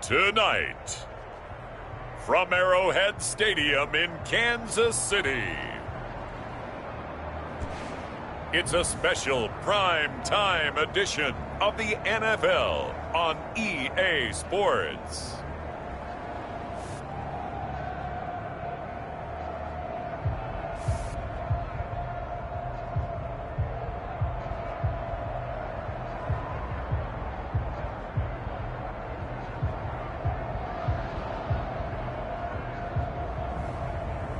Tonight, from Arrowhead Stadium in Kansas City, it's a special prime time edition of the NFL on EA Sports.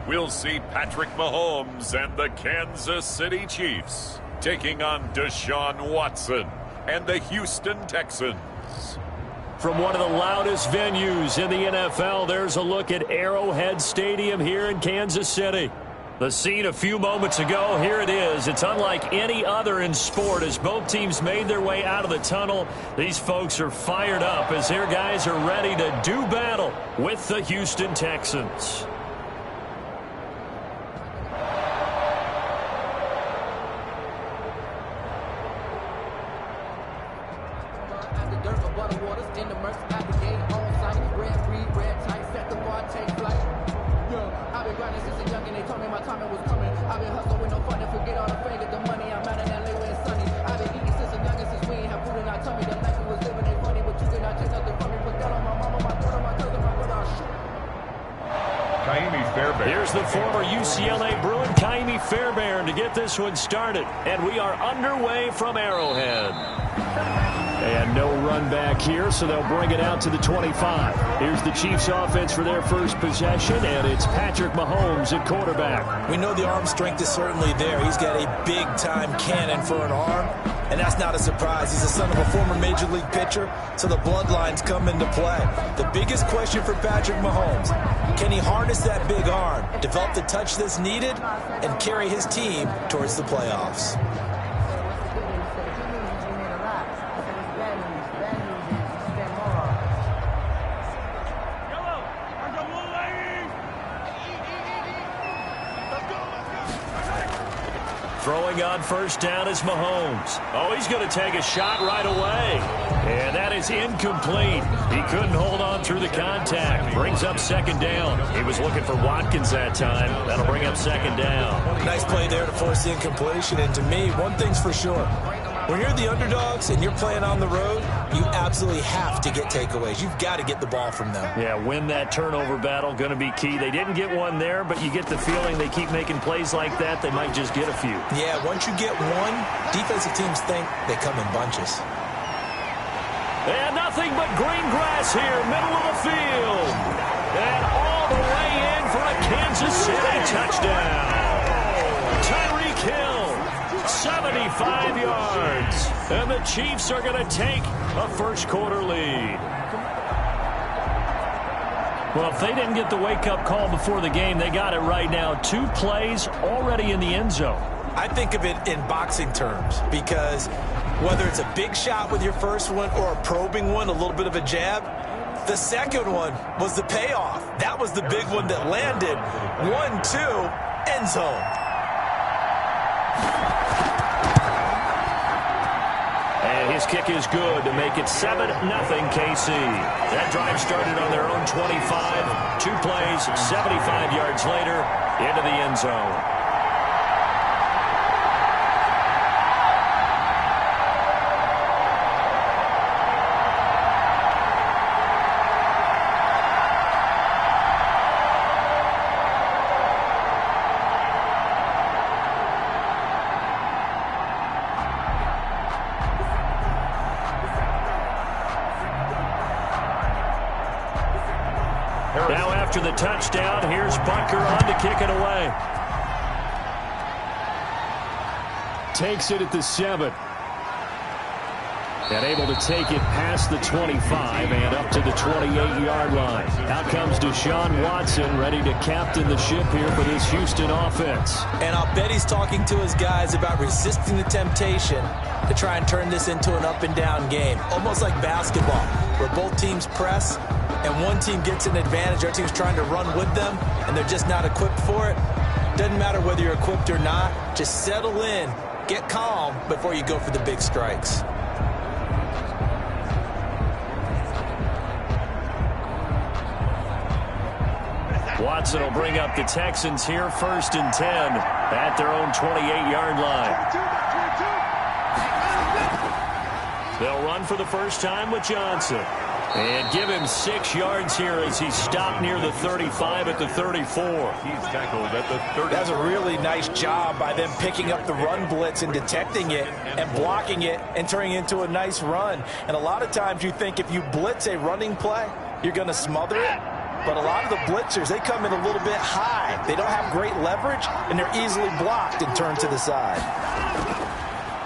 We'll see Patrick Mahomes and the Kansas City Chiefs taking on Deshaun Watson and the Houston Texans. From one of the loudest venues in the NFL, there's a look at Arrowhead Stadium here in Kansas City. The scene a few moments ago, here it is. It's unlike any other in sport as both teams made their way out of the tunnel. These folks are fired up as their guys are ready to do battle with the Houston Texans. Here's the former UCLA Bruin, Ka'imi Fairbairn, to get this one started. And we are underway from Arrowhead. And no run back here, so they'll bring it out to the 25. Here's the Chiefs offense for their first possession, and it's Patrick Mahomes at quarterback. We know the arm strength is certainly there. He's got a big-time cannon for an arm, and that's not a surprise. He's the son of a former Major League pitcher, so the bloodlines come into play. The biggest question for Patrick Mahomes, can he harness that big arm, develop the touch that's needed, and carry his team towards the playoffs? Throwing on first down is Mahomes. Oh, he's going to take a shot right away. And that is incomplete. He couldn't hold on through the contact. Brings up second down. He was looking for Watkins that time. That'll bring up second down. Nice play there to force the incompletion. And to me, one thing's for sure. When you're the underdogs and you're playing on the road, you absolutely have to get takeaways. You've got to get the ball from them. Yeah, win that turnover battle, going to be key. They didn't get one there, but you get the feeling they keep making plays like that, they might just get a few. Yeah, once you get one, defensive teams think they come in bunches. And nothing but green grass here, middle of the field. And all the way in for a Kansas City touchdown. Tyreek Hill, 75 yards. And the Chiefs are going to take a first-quarter lead. Well, if they didn't get the wake-up call before the game, they got it right now. 2 plays already in the end zone. I think of it in boxing terms because whether it's a big shot with your first one or a probing one, a little bit of a jab, the second one was the payoff. That was the big one that landed. 1-2, end zone. And his kick is good to make it 7-0 KC. That drive started on their own 25. 2 plays, 75 yards later, into the end zone. Now after the touchdown, here's Bunker on to kick it away. Takes it at the 7. And able to take it past the 25 and up to the 28-yard line. Out comes Deshaun Watson, ready to captain the ship here for this Houston offense. And I'll bet he's talking to his guys about resisting the temptation to try and turn this into an up-and-down game. Almost like basketball, where both teams press, and one team gets an advantage, our team's trying to run with them, and they're just not equipped for it. Doesn't matter whether you're equipped or not. Just settle in, get calm before you go for the big strikes. Watson will bring up the Texans here, 1st and 10 at their own 28-yard line. They'll run for the first time with Johnson. And give him 6 yards here as he's stopped near the 35 at the 34. He's tackled at the 30. That's a really nice job by them picking up the run blitz and detecting it and blocking it and turning it into a nice run. And a lot of times you think if you blitz a running play, you're going to smother it. But a lot of the blitzers, they come in a little bit high. They don't have great leverage, and they're easily blocked and turned to the side.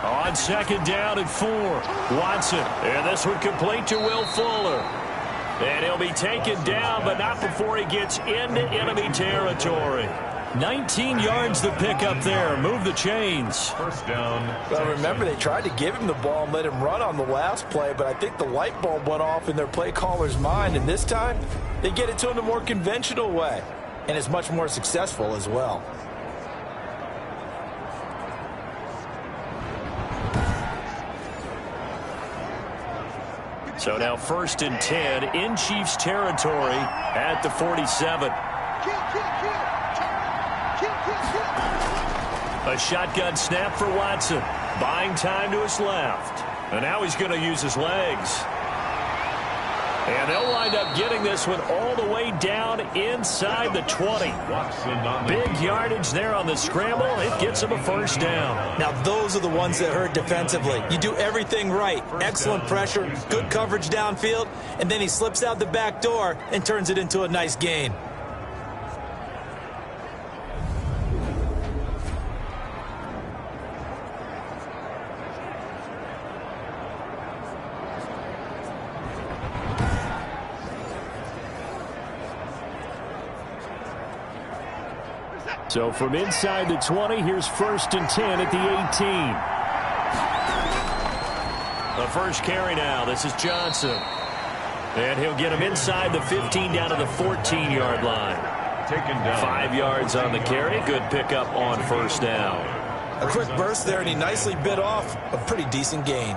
On 2nd down and 4, Watson. And this one complete to Will Fuller. And he'll be taken down, but not before he gets into enemy territory. 19 yards to pick up there. Move the chains. First down. Well, remember, they tried to give him the ball and let him run on the last play, but I think the light bulb went off in their play caller's mind, and this time they get it to him the more conventional way, and it's much more successful as well. So now 1st and 10 in Chiefs territory at the 47. A shotgun snap for Watson. Buying time to his left. And now he's going to use his legs. And they'll wind up getting this one all the way down inside the 20. Big yardage there on the scramble. It gets him a first down. Now, those are the ones that hurt defensively. You do everything right. Excellent pressure, good coverage downfield, and then he slips out the back door and turns it into a nice gain. So from inside the 20, here's 1st and 10 at the 18. The first carry now. This is Johnson. And he'll get him inside the 15 down to the 14-yard line. Taken down. 5 yards on the carry. Good pickup on 1st down. A quick burst there, and he nicely bit off a pretty decent gain.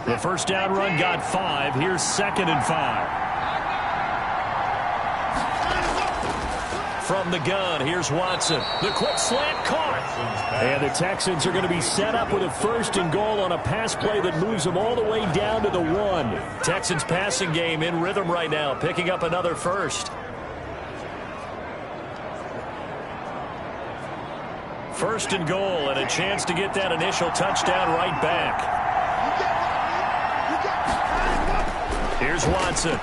The first down run got 5. Here's 2nd and 5. From the gun, here's Watson. The quick slant caught. And the Texans are going to be set up with a 1st and goal on a pass play that moves them all the way down to the 1. Texans passing game in rhythm right now, picking up another 1st. 1st and goal, and a chance to get that initial touchdown right back. Here's Watson.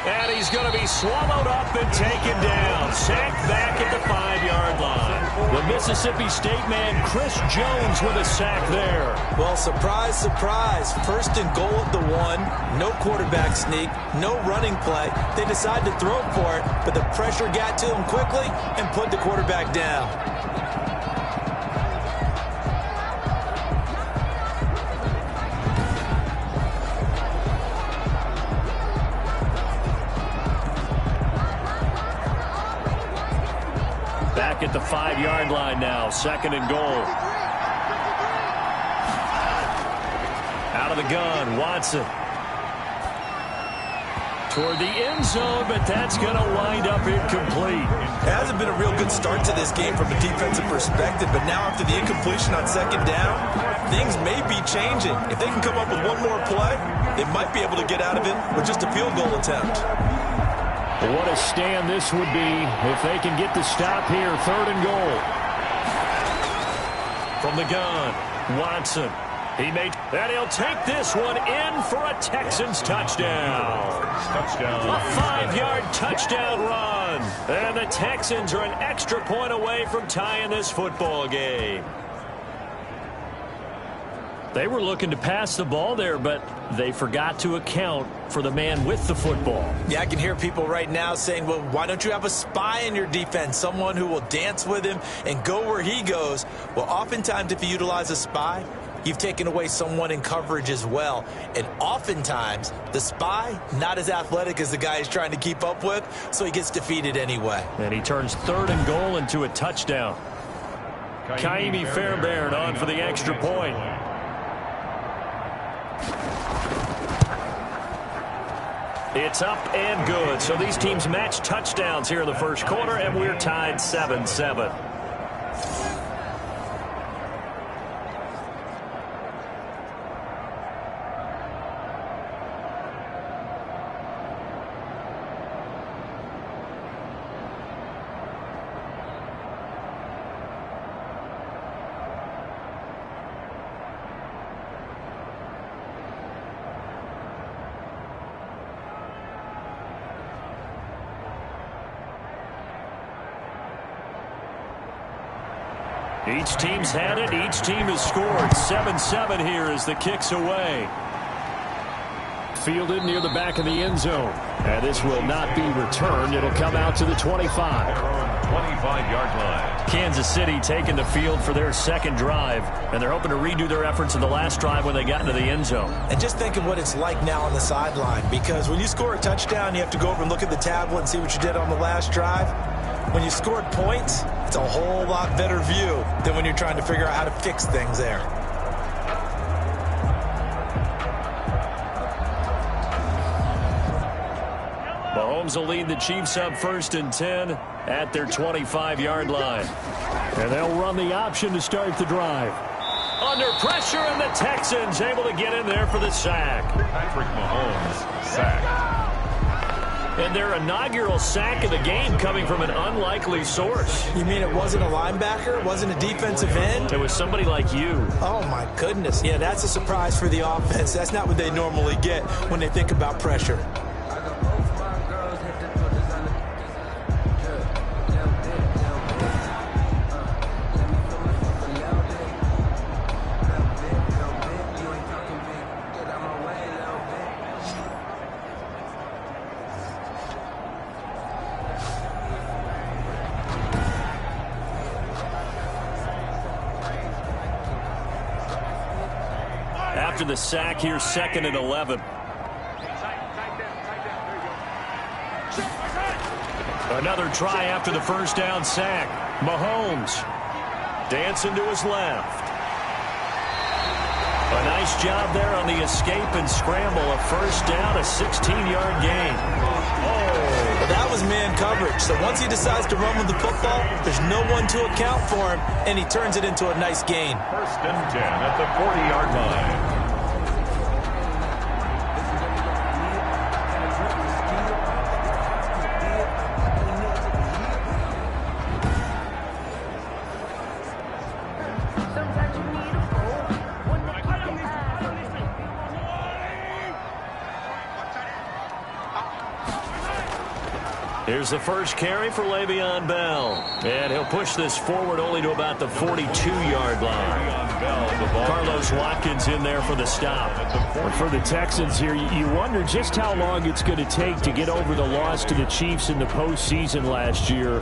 And he's going to be swallowed up and taken down. Sacked back at the 5-yard line. The Mississippi State man, Chris Jones, with a sack there. Well, surprise, surprise. 1st and goal at the 1. No quarterback sneak. No running play. They decide to throw for it, but the pressure got to him quickly and put the quarterback down. Back at the 5-yard line now. 2nd and goal. Out of the gun, Watson. Toward the end zone, but that's going to wind up incomplete. It hasn't been a real good start to this game from a defensive perspective, but now after the incompletion on 2nd down, things may be changing. If they can come up with one more play, they might be able to get out of it with just a field goal attempt. What a stand this would be if they can get the stop here. 3rd and goal. From the gun, Watson. And he'll take this one in for a Texans touchdown. A 5-yard touchdown run. And the Texans are an extra point away from tying this football game. They were looking to pass the ball there, but they forgot to account for the man with the football. Yeah, I can hear people right now saying, well, why don't you have a spy in your defense, someone who will dance with him and go where he goes? Well, oftentimes if you utilize a spy, you've taken away someone in coverage as well. And oftentimes, the spy, not as athletic as the guy he's trying to keep up with, so he gets defeated anyway. And he turns 3rd and goal into a touchdown. Kaimi Fairbairn on for the extra point. It's up and good. So these teams match touchdowns here in the first quarter, and we're tied 7-7. Each team's had it. Each team has scored. 7-7 here as the kick's away. Fielded near the back of the end zone. And this will not be returned. It'll come out to the 25. 25-yard line. Kansas City taking the field for their second drive. And they're hoping to redo their efforts in the last drive when they got into the end zone. And just think of what it's like now on the sideline. Because when you score a touchdown, you have to go over and look at the tablet and see what you did on the last drive. When you scored points, it's a whole lot better view than when you're trying to figure out how to fix things there. Mahomes will lead the Chiefs up 1st and 10 at their 25-yard line. And they'll run the option to start the drive. Under pressure, and the Texans able to get in there for the sack. Patrick Mahomes sacked. And their inaugural sack of the game coming from an unlikely source. You mean it wasn't a linebacker? It wasn't a defensive end? It was somebody like you. Oh, my goodness. Yeah, that's a surprise for the offense. That's not what they normally get when they think about pressure. After the sack here, 2nd and 11. Another try after the first down sack. Mahomes dancing to his left. A nice job there on the escape and scramble. A first down, a 16-yard gain. Oh, that was man coverage. So once he decides to run with the football, there's no one to account for him, and he turns it into a nice gain. 1st and 10 at the 40-yard line. Here's the first carry for Le'Veon Bell. And he'll push this forward only to about the 42-yard line. Carlos Watkins in there for the stop. For the Texans here, you wonder just how long it's going to take to get over the loss to the Chiefs in the postseason last year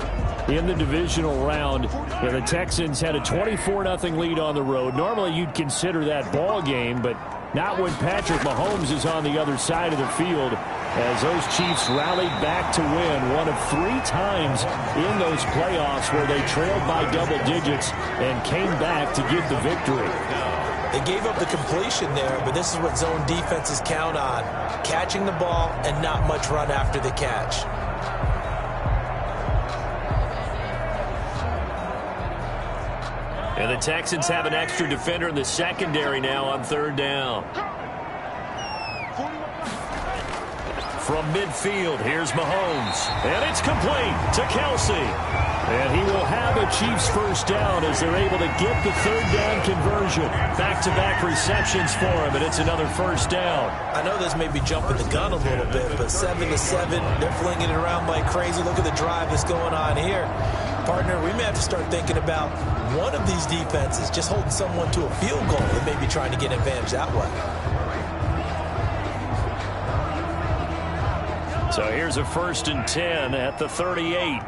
in the divisional round. And the Texans had a 24-0 lead on the road. Normally you'd consider that ball game, but not when Patrick Mahomes is on the other side of the field, as those Chiefs rallied back to win one of 3 times in those playoffs where they trailed by double digits and came back to get the victory. They gave up the completion there, but this is what zone defenses count on: catching the ball and not much run after the catch. And the Texans have an extra defender in the secondary now on 3rd down. From midfield, here's Mahomes. And it's complete to Kelsey. And he will have a Chiefs first down as they're able to get the 3rd down conversion. Back-to-back receptions for him, and it's another first down. I know this may be jumping the gun a little bit, but 7-7, they're flinging it around like crazy. Look at the drive that's going on here. Partner, we may have to start thinking about one of these defenses just holding someone to a field goal and maybe trying to get an advantage that way. So here's a 1st and 10 at the 38.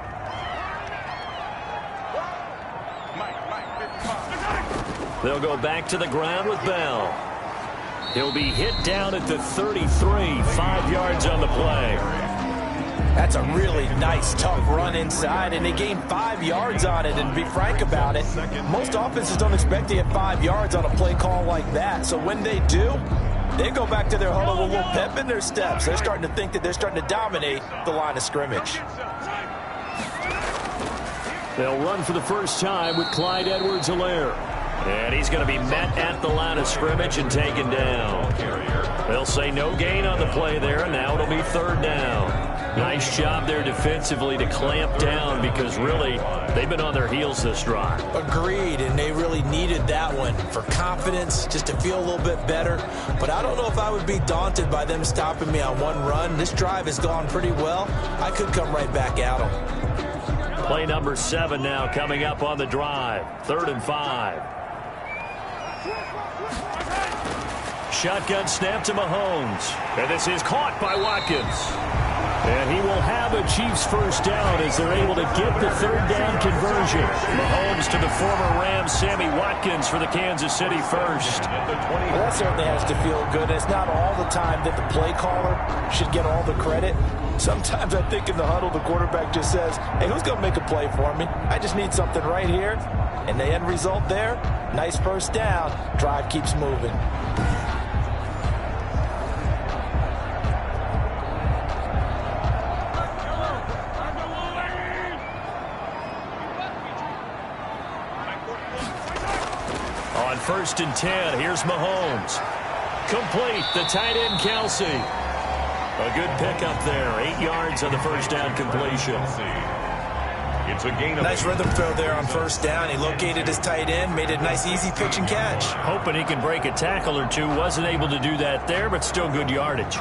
They'll go back to the ground with Bell. He'll be hit down at the 33, 5 yards on the play. That's a really nice, tough run inside, and they gained 5 yards on it. And to be frank about it, most offenses don't expect to get 5 yards on a play call like that. So when they do, they go back to their huddle with a little pep in their steps. They're starting to think that they're starting to dominate the line of scrimmage. They'll run for the first time with Clyde Edwards-Helaire. And he's going to be met at the line of scrimmage and taken down. They'll say no gain on the play there, and now it'll be 3rd down. Nice job there defensively to clamp down because really they've been on their heels this drive. Agreed, and they really needed that one for confidence, just to feel a little bit better. But I don't know if I would be daunted by them stopping me on one run. This drive has gone pretty well. I could come right back at them. Play number 7 now coming up on the drive. 3rd and 5. Shotgun snap to Mahomes. And this is caught by Watkins. And he will have a Chiefs first down as they're able to get the 3rd down conversion. Mahomes to the former Rams, Sammy Watkins for the Kansas City first. Well, that certainly has to feel good. It's not all the time that the play caller should get all the credit. Sometimes I think in the huddle, the quarterback just says, hey, who's going to make a play for me? I just need something right here. And the end result there, nice first down. Drive keeps moving. On 1st and 10, here's Mahomes. Complete, the tight end Kelsey. A good pickup there, 8 yards on the first down completion. It's a gain of nice rhythm throw there on first down. He located his tight end, made a nice easy pitch and catch. Hoping he can break a tackle or two. Wasn't able to do that there, but still good yardage.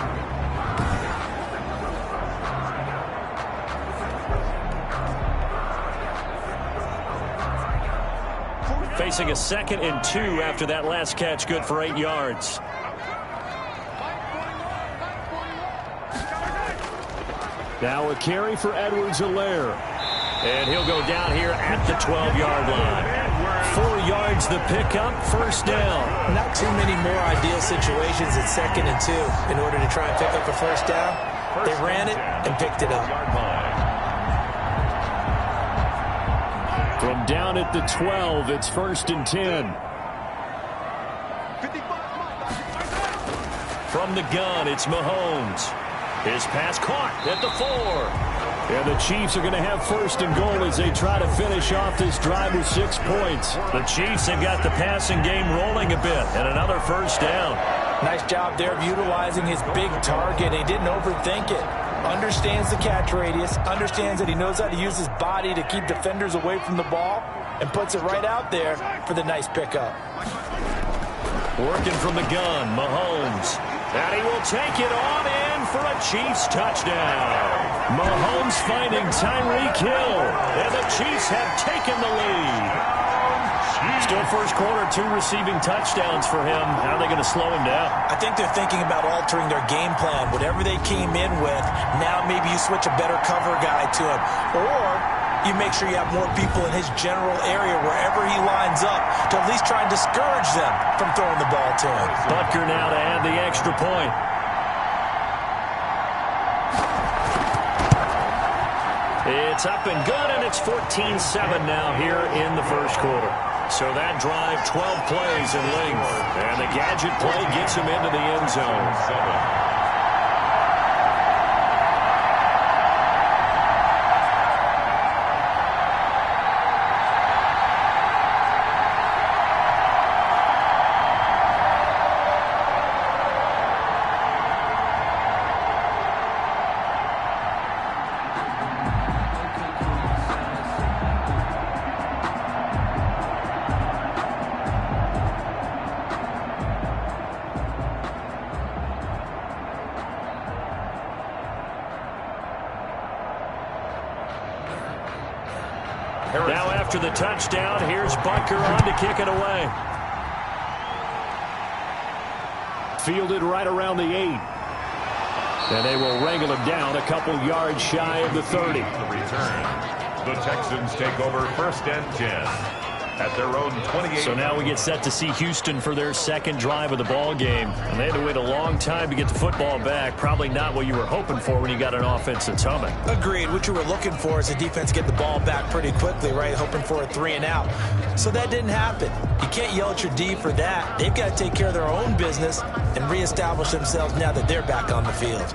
Facing a 2nd and 2 after that last catch, good for 8 yards. Now a carry for Edwards-Helaire. And he'll go down here at the 12-yard line. 4 yards the pickup, first down. Not too many more ideal situations at 2nd and 2 in order to try and pick up a first down. They ran it and picked it up. From down at the 12, it's 1st and 10. From the gun, it's Mahomes. His pass caught at the 4. And the Chiefs are going to have 1st and goal as they try to finish off this drive with 6 points. The Chiefs have got the passing game rolling a bit, and another first down. Nice job there of utilizing his big target. He didn't overthink it. Understands the catch radius, understands that he knows how to use his body to keep defenders away from the ball, and puts it right out there for the nice pickup. Working from the gun, Mahomes. And he will take it on in for a Chiefs touchdown. Mahomes finding Tyreek Hill, and the Chiefs have taken the lead. Still first quarter, 2 receiving touchdowns for him. How are they going to slow him down? I think they're thinking about altering their game plan. Whatever they came in with, now maybe you switch a better cover guy to him. Or you make sure you have more people in his general area wherever he lines up to at least try and discourage them from throwing the ball to him. Butker now to add the extra point. It's up and good, and it's 14-7 now here in the first quarter. So that drive, 12 plays in length. And the gadget play gets him into the end zone. Now after the touchdown, here's Butker on to kick it away. Fielded right around the 8. And they will wrangle him down a couple yards shy of the 30. The return. The Texans take over 1st and 10. at their own 28. So now we get set to see Houston for their second drive of the ball game. And they had to wait a long time to get the football back. Probably not what you were hoping for when you got an offense that's humming. Agreed. What you were looking for is the defense get the ball back pretty quickly, right? Hoping for a 3 and out. So that didn't happen. You can't yell at your D for that. They've got to take care of their own business and reestablish themselves now that they're back on the field.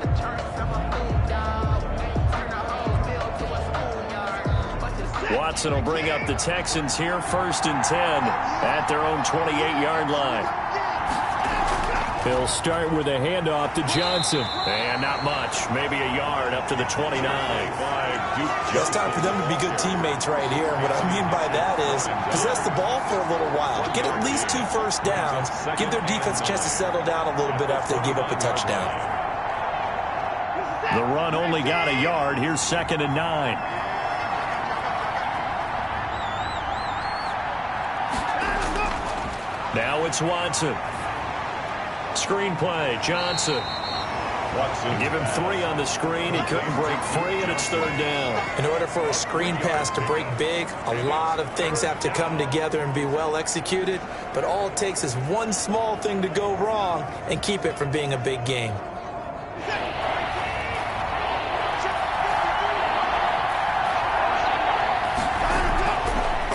Watson will bring up the Texans here, 1st and 10 at their own 28-yard line. He'll start with a handoff to Johnson. And not much, maybe a yard up to the 29. It's time for them to be good teammates right here. And what I mean by that is possess the ball for a little while. Get at least 2 first downs. Give their defense a chance to settle down a little bit after they give up a touchdown. The run only got a yard. Here's 2nd and 9. Now it's Watson. Screen play, Johnson. Give him 3 on the screen. He couldn't break free, and it's 3rd down. In order for a screen pass to break big, a lot of things have to come together and be well executed. But all it takes is one small thing to go wrong and keep it from being a big game.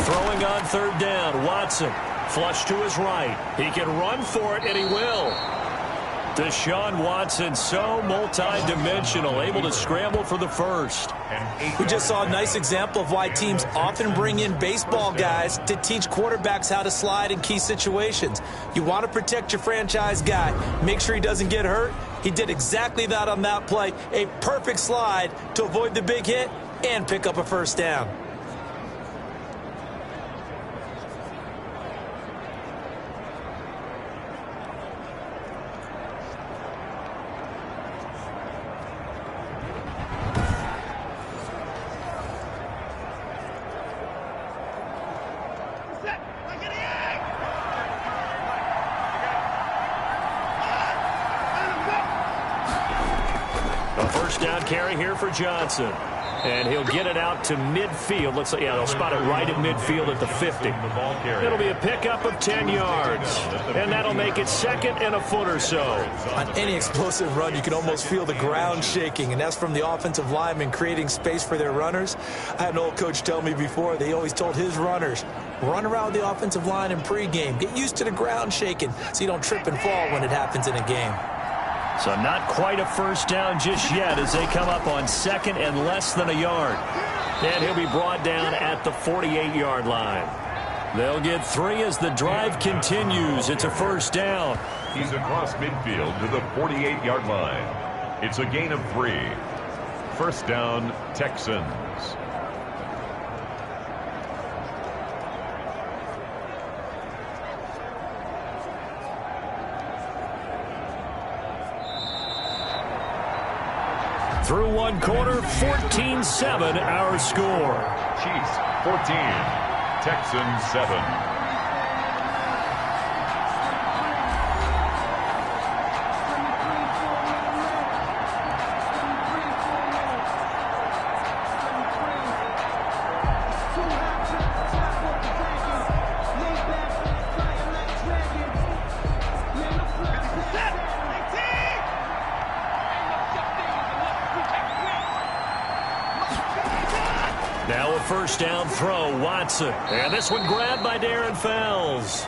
Throwing on 3rd down, Watson. Flush to his right. He can run for it, and he will. Deshaun Watson, so multi-dimensional, able to scramble for the first. We just saw a nice example of why teams often bring in baseball guys to teach quarterbacks how to slide in key situations. You want to protect your franchise guy. Make sure he doesn't get hurt. He did exactly that on that play. A perfect slide to avoid the big hit and pick up a first down. Down carry here for Johnson. And he'll get it out to midfield. Looks like, yeah, they'll spot it right at midfield at the 50. It'll be a pickup of 10 yards. And that'll make it 2nd and a foot or so. On any explosive run, you can almost feel the ground shaking, and that's from the offensive linemen creating space for their runners. I had an old coach tell me before, they always told his runners, run around the offensive line in pregame. Get used to the ground shaking so you don't trip and fall when it happens in a game. So not quite a first down just yet as they come up on 2nd and less than a yard. And he'll be brought down at the 48-yard line. They'll get 3 as the drive continues. It's a first down. He's across midfield to the 48-yard line. It's a gain of 3. First down, Texans. Through 1 quarter, 14-7 our score. Chiefs 14, Texans 7. Now a first down throw, Watson. And this one grabbed by Darren Fells.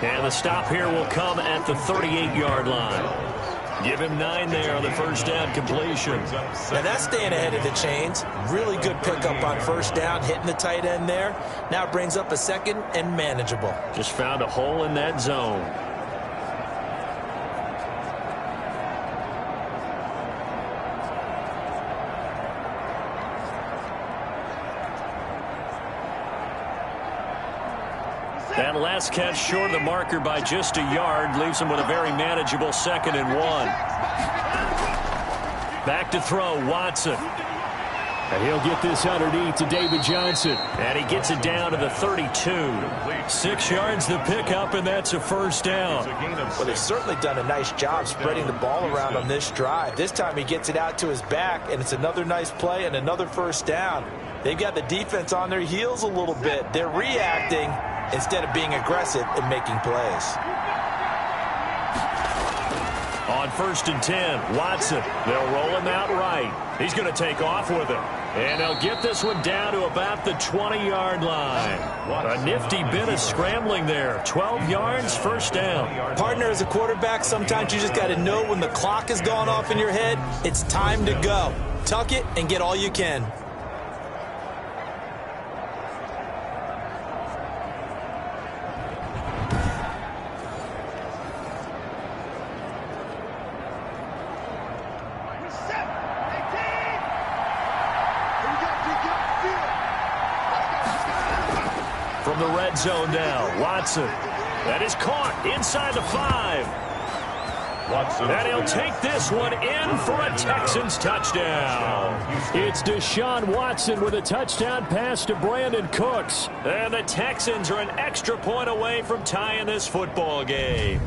And the stop here will come at the 38-yard line. Give him 9 there on the first down completion. Now that's staying ahead of the chains. Really good pickup on first down, hitting the tight end there. Now it brings up a 2nd and manageable. Just found a hole in that zone. That last catch short of the marker by just a yard leaves him with a very manageable 2nd and 1. Back to throw, Watson. And he'll get this underneath to David Johnson. And he gets it down to the 32. 6 yards the pickup, and that's a first down. Well, they've certainly done a nice job spreading the ball around on this drive. This time he gets it out to his back, and it's another nice play and another first down. They've got the defense on their heels a little bit. They're reacting instead of being aggressive and making plays. On 1st and 10, Watson. They'll roll him out right. He's going to take off with it. And they'll get this one down to about the 20-yard line. A nifty bit of scrambling there. 12 yards, first down. Partner, as a quarterback, sometimes you just got to know when the clock has gone off in your head, it's time to go. Tuck it and get all you can. From the red zone now, Watson. That is caught inside the 5. And he'll take this one in for a Texans touchdown. It's Deshaun Watson with a touchdown pass to Brandon Cooks. And the Texans are an extra point away from tying this football game.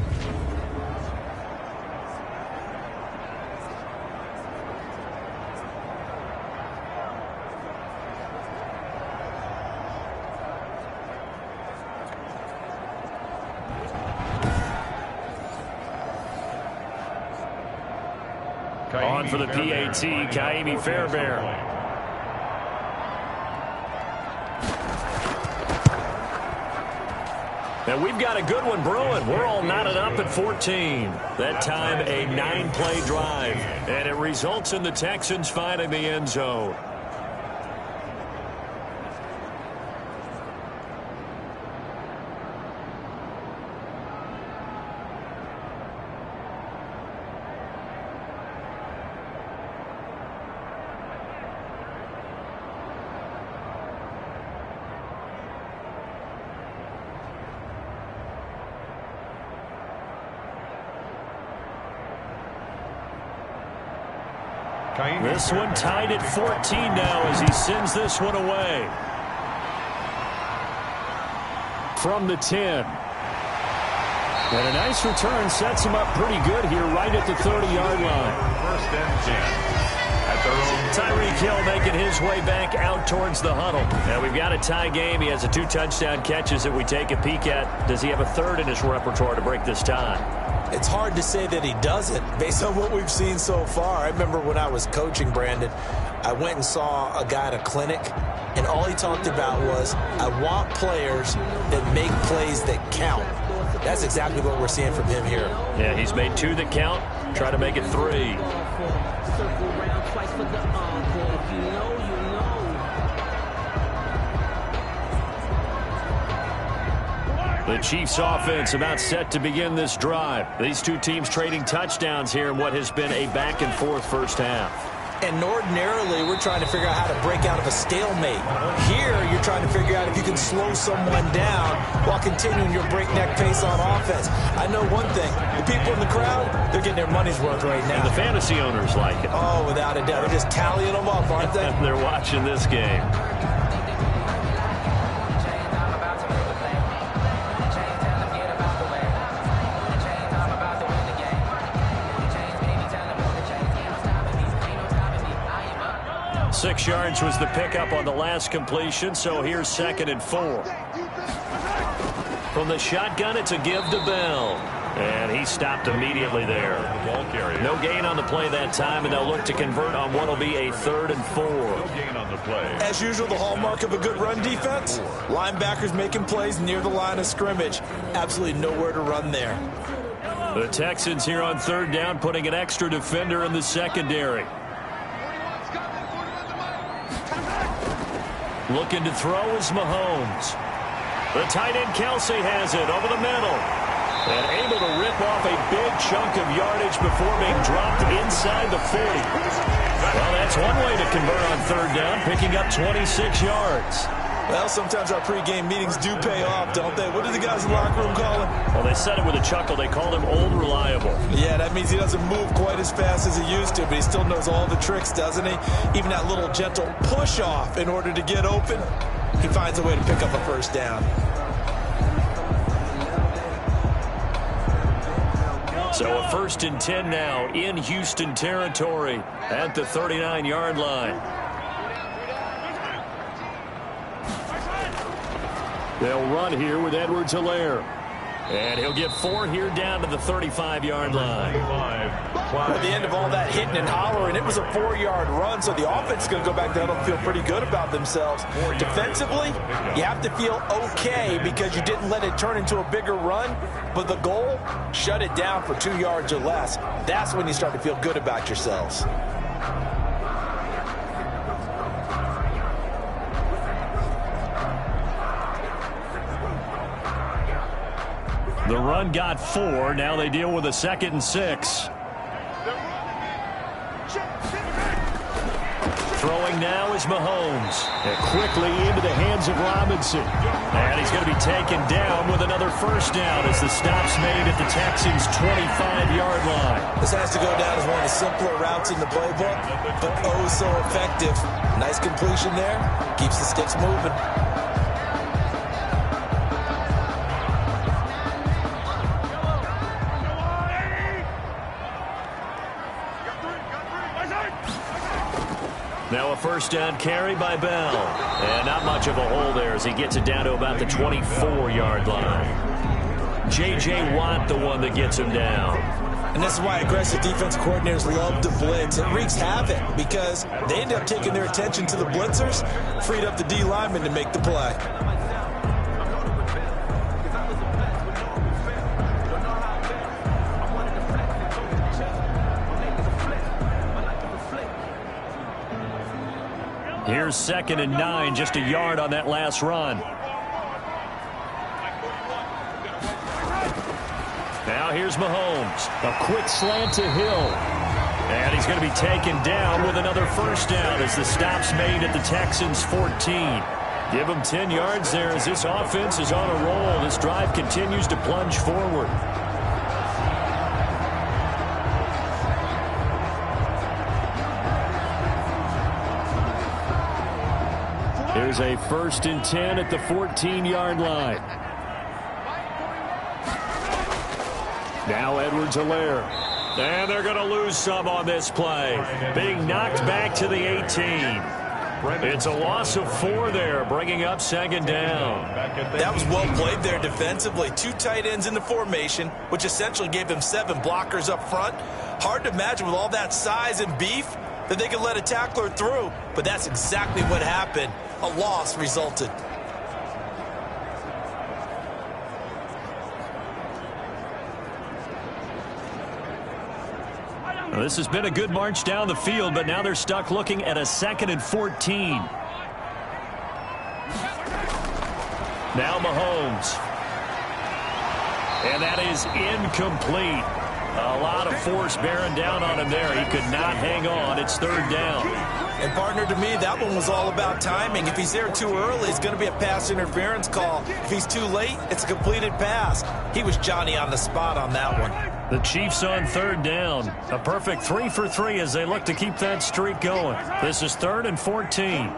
On for the PAT, Kaimi Fairbairn. And we've got a good one brewing. We're all knotted up at 14. That time a 9-play drive. And it results in the Texans finding the end zone. This one tied at 14 now as he sends this one away. From the 10. And a nice return sets him up pretty good here right at the 30-yard line. 1st and 10. At their own. Tyreek Hill making his way back out towards the huddle. Now we've got a tie game. He has 2 touchdown catches that we take a peek at. Does he have a third in his repertoire to break this tie? It's hard to say that he doesn't based on what we've seen so far. I remember when I was coaching Brandon, I went and saw a guy at a clinic, and all he talked about was, I want players that make plays that count. That's exactly what we're seeing from him here. Yeah, he's made 2 that count. Try to make it 3. The Chiefs offense about set to begin this drive. These 2 teams trading touchdowns here in what has been a back-and-forth first half. And ordinarily, we're trying to figure out how to break out of a stalemate. Here, you're trying to figure out if you can slow someone down while continuing your breakneck pace on offense. I know one thing. The people in the crowd, they're getting their money's worth right now. And the fantasy owners like it. Oh, without a doubt. They're just tallying them up, aren't they? They're watching this game. Six yards was the pickup on the last completion, so here's 2nd and 4. From the shotgun, it's a give to Bell. And he stopped immediately there. No gain on the play that time, and they'll look to convert on what will be a 3rd and 4. No gain on the play. As usual, the hallmark of a good run defense, linebackers making plays near the line of scrimmage. Absolutely nowhere to run there. The Texans here on 3rd down, putting an extra defender in the secondary. Looking to throw is Mahomes. The tight end Kelsey has it over the middle. And able to rip off a big chunk of yardage before being dropped inside the 40. Well, that's one way to convert on 3rd down, picking up 26 yards. Well, sometimes our pregame meetings do pay off, don't they? What do the guys in the locker room call him? Well, they said it with a chuckle. They called him Old Reliable. Yeah, that means he doesn't move quite as fast as he used to, but he still knows all the tricks, doesn't he? Even that little gentle push-off in order to get open, he finds a way to pick up a 1st down. So a 1st and 10 now in Houston territory at the 39-yard line. They'll run here with Edwards-Helaire. And he'll get 4 here down to the 35-yard line. At the end of all that hitting and hollering, it was a 4-yard run, so the offense is going to go back there and feel pretty good about themselves. Defensively, you have to feel okay because you didn't let it turn into a bigger run, but the goal, shut it down for 2 yards or less. That's when you start to feel good about yourselves. The run got 4. Now they deal with a 2nd and 6. Throwing now is Mahomes. And quickly into the hands of Robinson. And he's going to be taken down with another first down as the stop's made at the Texans' 25-yard line. This has to go down as one of the simpler routes in the playbook, but oh so effective. Nice completion there. Keeps the sticks moving. Now a first down carry by Bell. And not much of a hole there as he gets it down to about the 24-yard line. J.J. Watt, the one that gets him down. And this is why aggressive defense coordinators love to blitz. It wreaks havoc because they end up taking their attention to the blitzers, freed up the D lineman to make the play. Here's 2nd and 9, just a yard on that last run. Now here's Mahomes. A quick slant to Hill. And he's going to be taken down with another first down as the stop's made at the Texans' 14. Give him 10 yards there as this offense is on a roll. This drive continues to plunge forward. Here's a 1st and 10 at the 14-yard line. Now Edwards-Helaire. And they're going to lose some on this play. Being knocked back to the 18. It's a loss of 4 there, bringing up 2nd down. That was well played there defensively. 2 tight ends in the formation, which essentially gave them 7 blockers up front. Hard to imagine with all that size and beef that they could let a tackler through, but that's exactly what happened. A loss resulted. Well, this has been a good march down the field, but now they're stuck looking at a 2nd and 14. Now Mahomes. And that is incomplete. A lot of force bearing down on him there. He could not hang on. It's 3rd down. And, partner, to me, that one was all about timing. If he's there too early, it's going to be a pass interference call. If he's too late, it's a completed pass. He was Johnny on the spot on that one. The Chiefs on 3rd down. A perfect 3 for 3 as they look to keep that streak going. This is 3rd and 14.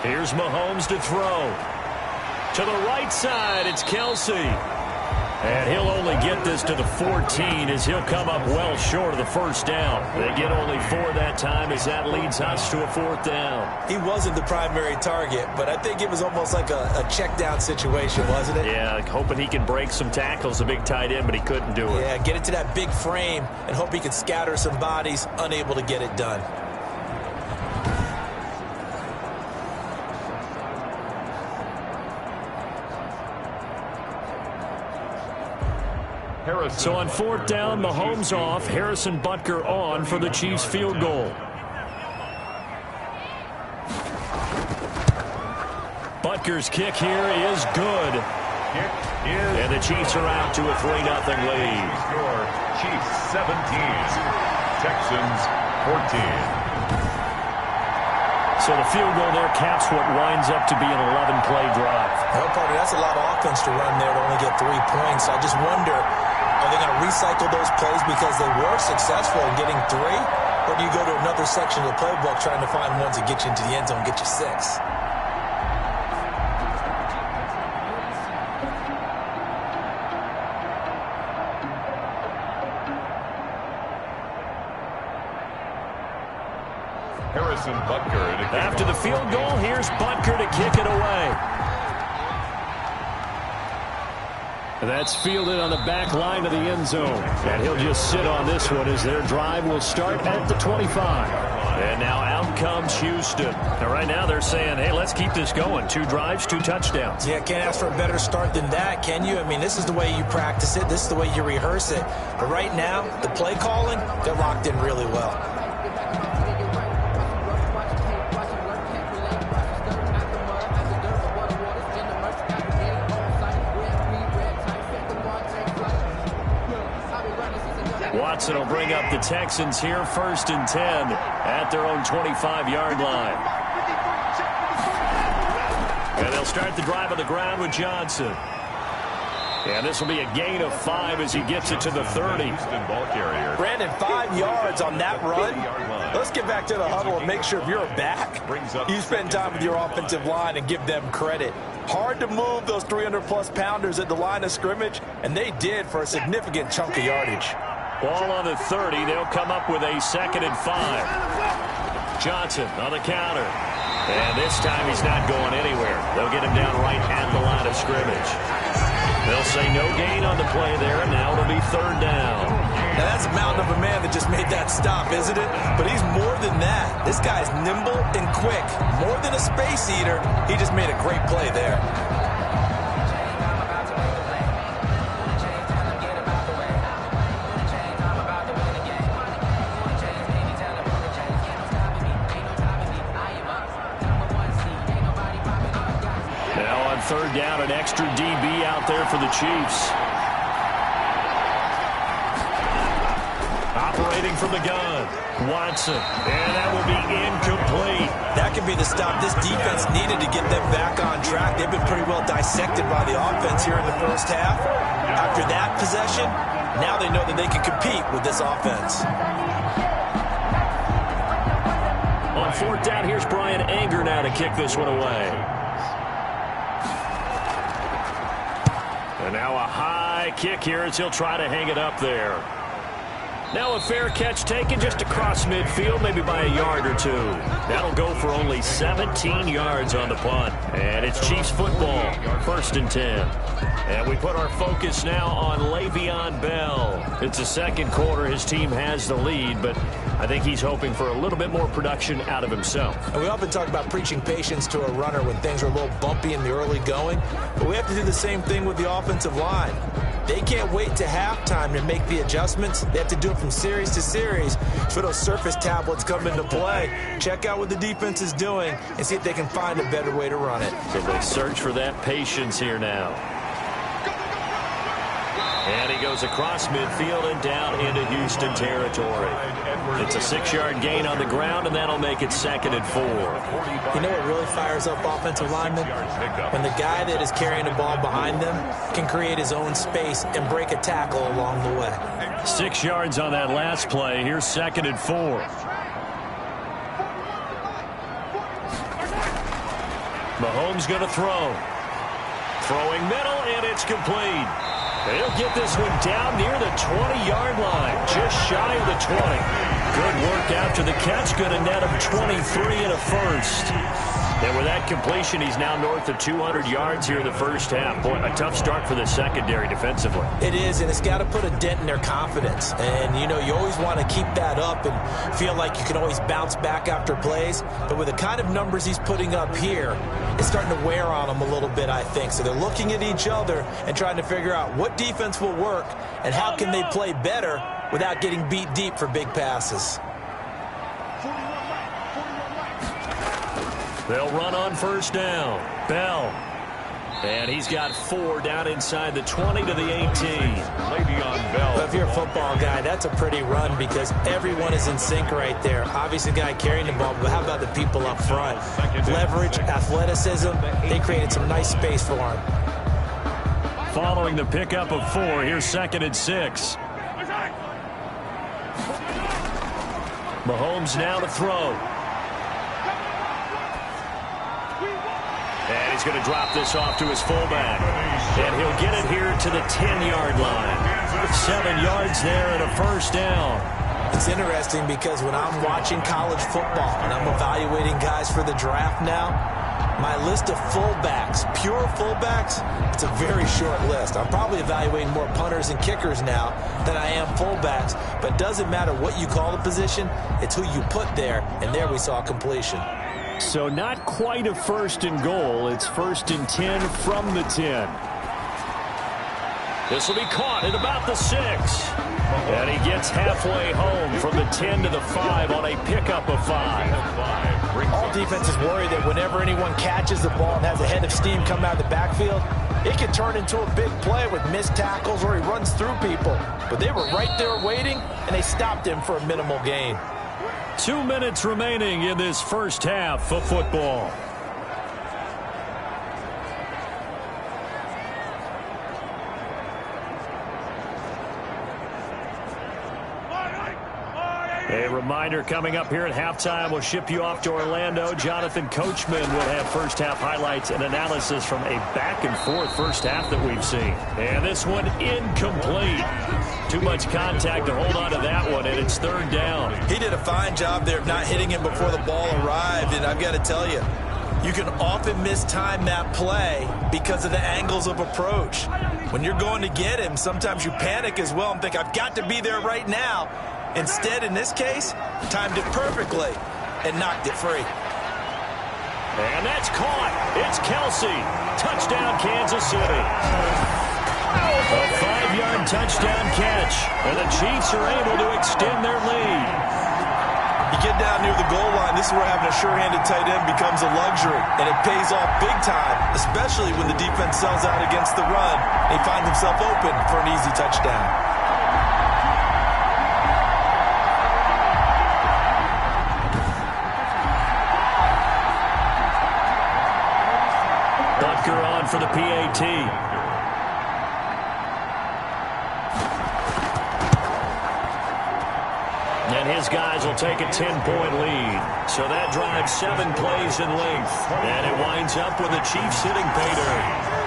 Here's Mahomes to throw. To the right side, it's Kelsey. And he'll only get this to the 14 as he'll come up well short of the first down. They get only 4 that time as that leads us to a 4th down. He wasn't the primary target, but I think it was almost like a check down situation, wasn't it? Yeah, hoping he can break some tackles, a big tight end, but he couldn't do it. Yeah, get it to that big frame and hope he can scatter some bodies, unable to get it done. So on 4th down, Mahomes off, Harrison Butker on for the Chiefs field goal. Butker's kick here is good. And the Chiefs are out to a 3-0 lead. Score, Chiefs 17, Texans 14. So the field goal there caps what winds up to be an 11-play drive. Well, partner, that's a lot of offense to run there to only get 3 points. I just wonder, are they going to recycle those plays because they were successful in getting 3? Or do you go to another section of the playbook trying to find ones that get you into the end zone and get you 6? After the field goal, here's Butker to kick it away. That's fielded on the back line of the end zone. And he'll just sit on this one as their drive will start at the 25. And now out comes Houston. And right now they're saying, hey, let's keep this going. 2 drives, 2 touchdowns. Yeah, can't ask for a better start than that, can you? I mean, this is the way you practice it. This is the way you rehearse it. But right now, the play calling, they're locked in really well. Watson will bring up the Texans here, 1st and 10 at their own 25-yard line. And they'll start the drive on the ground with Johnson. And this will be a gain of 5 as he gets it to the 30. Brandon, 5 yards on that run. Let's get back to the huddle and make sure if you're a back, you spend time with your offensive line and give them credit. Hard to move those 300-plus pounders at the line of scrimmage, and they did for a significant chunk of yardage. Ball on the 30. They'll come up with a 2nd and 5. Johnson on the counter. And this time he's not going anywhere. They'll get him down right at the line of scrimmage. They'll say no gain on the play there, and now it'll be 3rd down. Now that's a mountain of a man that just made that stop, isn't it? But he's more than that. This guy's nimble and quick. More than a space eater, he just made a great play there. Now on 3rd down, an extra DB out there for the Chiefs. Operating from the gun, Watson, and that will be incomplete. That could be the stop this defense needed to get them back on track. They've been pretty well dissected by the offense here in the first half. After that possession, now they know that they can compete with this offense. On 4th down, here's Brian Anger now to kick this one away. And now a high kick here as he'll try to hang it up there. Now a fair catch taken just across midfield, maybe by a yard or 2. That'll go for only 17 yards on the punt. And it's Chiefs football, 1st and 10. And we put our focus now on Le'Veon Bell. It's the 2nd quarter. His team has the lead, but I think he's hoping for a little bit more production out of himself. And we often talk about preaching patience to a runner when things are a little bumpy in the early going, but we have to do the same thing with the offensive line. They can't wait to halftime to make the adjustments. They have to do it from series to series for those surface tablets come into play. Check out what the defense is doing and see if they can find a better way to run it. So they search for that patience here now. And he goes across midfield and down into Houston territory. It's a 6-yard gain on the ground, and that'll make it 2nd and 4. You know what really fires up offensive linemen? When the guy that is carrying the ball behind them can create his own space and break a tackle along the way. 6 yards on that last play. Here's 2nd and 4. Mahomes going to throw. Throwing middle, and it's complete. They'll get this one down near the 20-yard line, just shy of the 20. Good work after the catch, going to net him 23 and a first. And with that completion, he's now north of 200 yards here in the first half. Boy, a tough start for the secondary defensively. It is, and it's got to put a dent in their confidence. And, you know, you always want to keep that up and feel like you can always bounce back after plays. But with the kind of numbers he's putting up here, it's starting to wear on them a little bit, I think. So they're looking at each other and trying to figure out what defense will work and how can they play better without getting beat deep for big passes. They'll run on 1st down. Bell. And he's got 4 down inside the 20 to the 18. Le'Veon Bell. But if you're a football guy, that's a pretty run because everyone is in sync right there. Obviously, the guy carrying the ball, but how about the people up front? Leverage, athleticism, they created some nice space for him. Following the pickup of 4, here's 2nd and 6. Mahomes now to throw. And he's going to drop this off to his fullback. And he'll get it here to the 10-yard line. 7 yards there and a 1st down. It's interesting because when I'm watching college football and I'm evaluating guys for the draft now, my list of fullbacks, pure fullbacks, it's a very short list. I'm probably evaluating more punters and kickers now than I am fullbacks, but it doesn't matter what you call the position, it's who you put there, and there we saw completion. So not quite a first and goal. It's 1st and 10 from the 10. This will be caught at about the 6. And he gets halfway home from the 10 to the 5 on a pickup of 5. All defenses worry that whenever anyone catches the ball and has a head of steam come out of the backfield, it can turn into a big play with missed tackles or he runs through people. But they were right there waiting, and they stopped him for a minimal gain. 2 minutes remaining in this first half of football. A reminder coming up here at halftime. We'll ship you off to Orlando. Jonathan Coachman will have first half highlights and analysis from a back-and-forth first half that we've seen. And this one incomplete. Too much contact to hold on to that one, and it's 3rd down. He did a fine job there of not hitting him before the ball arrived, and I've got to tell you, you can often mistime that play because of the angles of approach. When you're going to get him, sometimes you panic as well and think, I've got to be there right now. Instead, in this case, timed it perfectly and knocked it free. And that's caught. It's Kelsey. Touchdown, Kansas City. A 5-yard touchdown catch, and the Chiefs are able to extend their lead. You get down near the goal line, this is where having a sure-handed tight end becomes a luxury, and it pays off big time, especially when the defense sells out against the run. He finds himself open for an easy touchdown. On for the PAT. And his guys will take a 10-point lead. So that drives 7 plays in length. And it winds up with the Chiefs hitting pay dirt.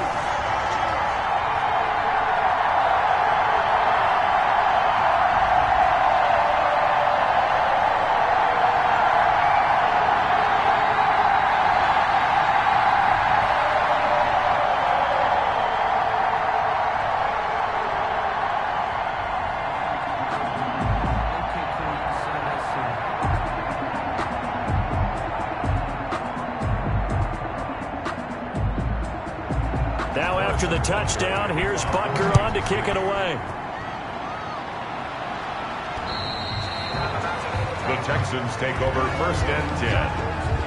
Now after the touchdown, here's Butker on to kick it away. The Texans take over 1st and 10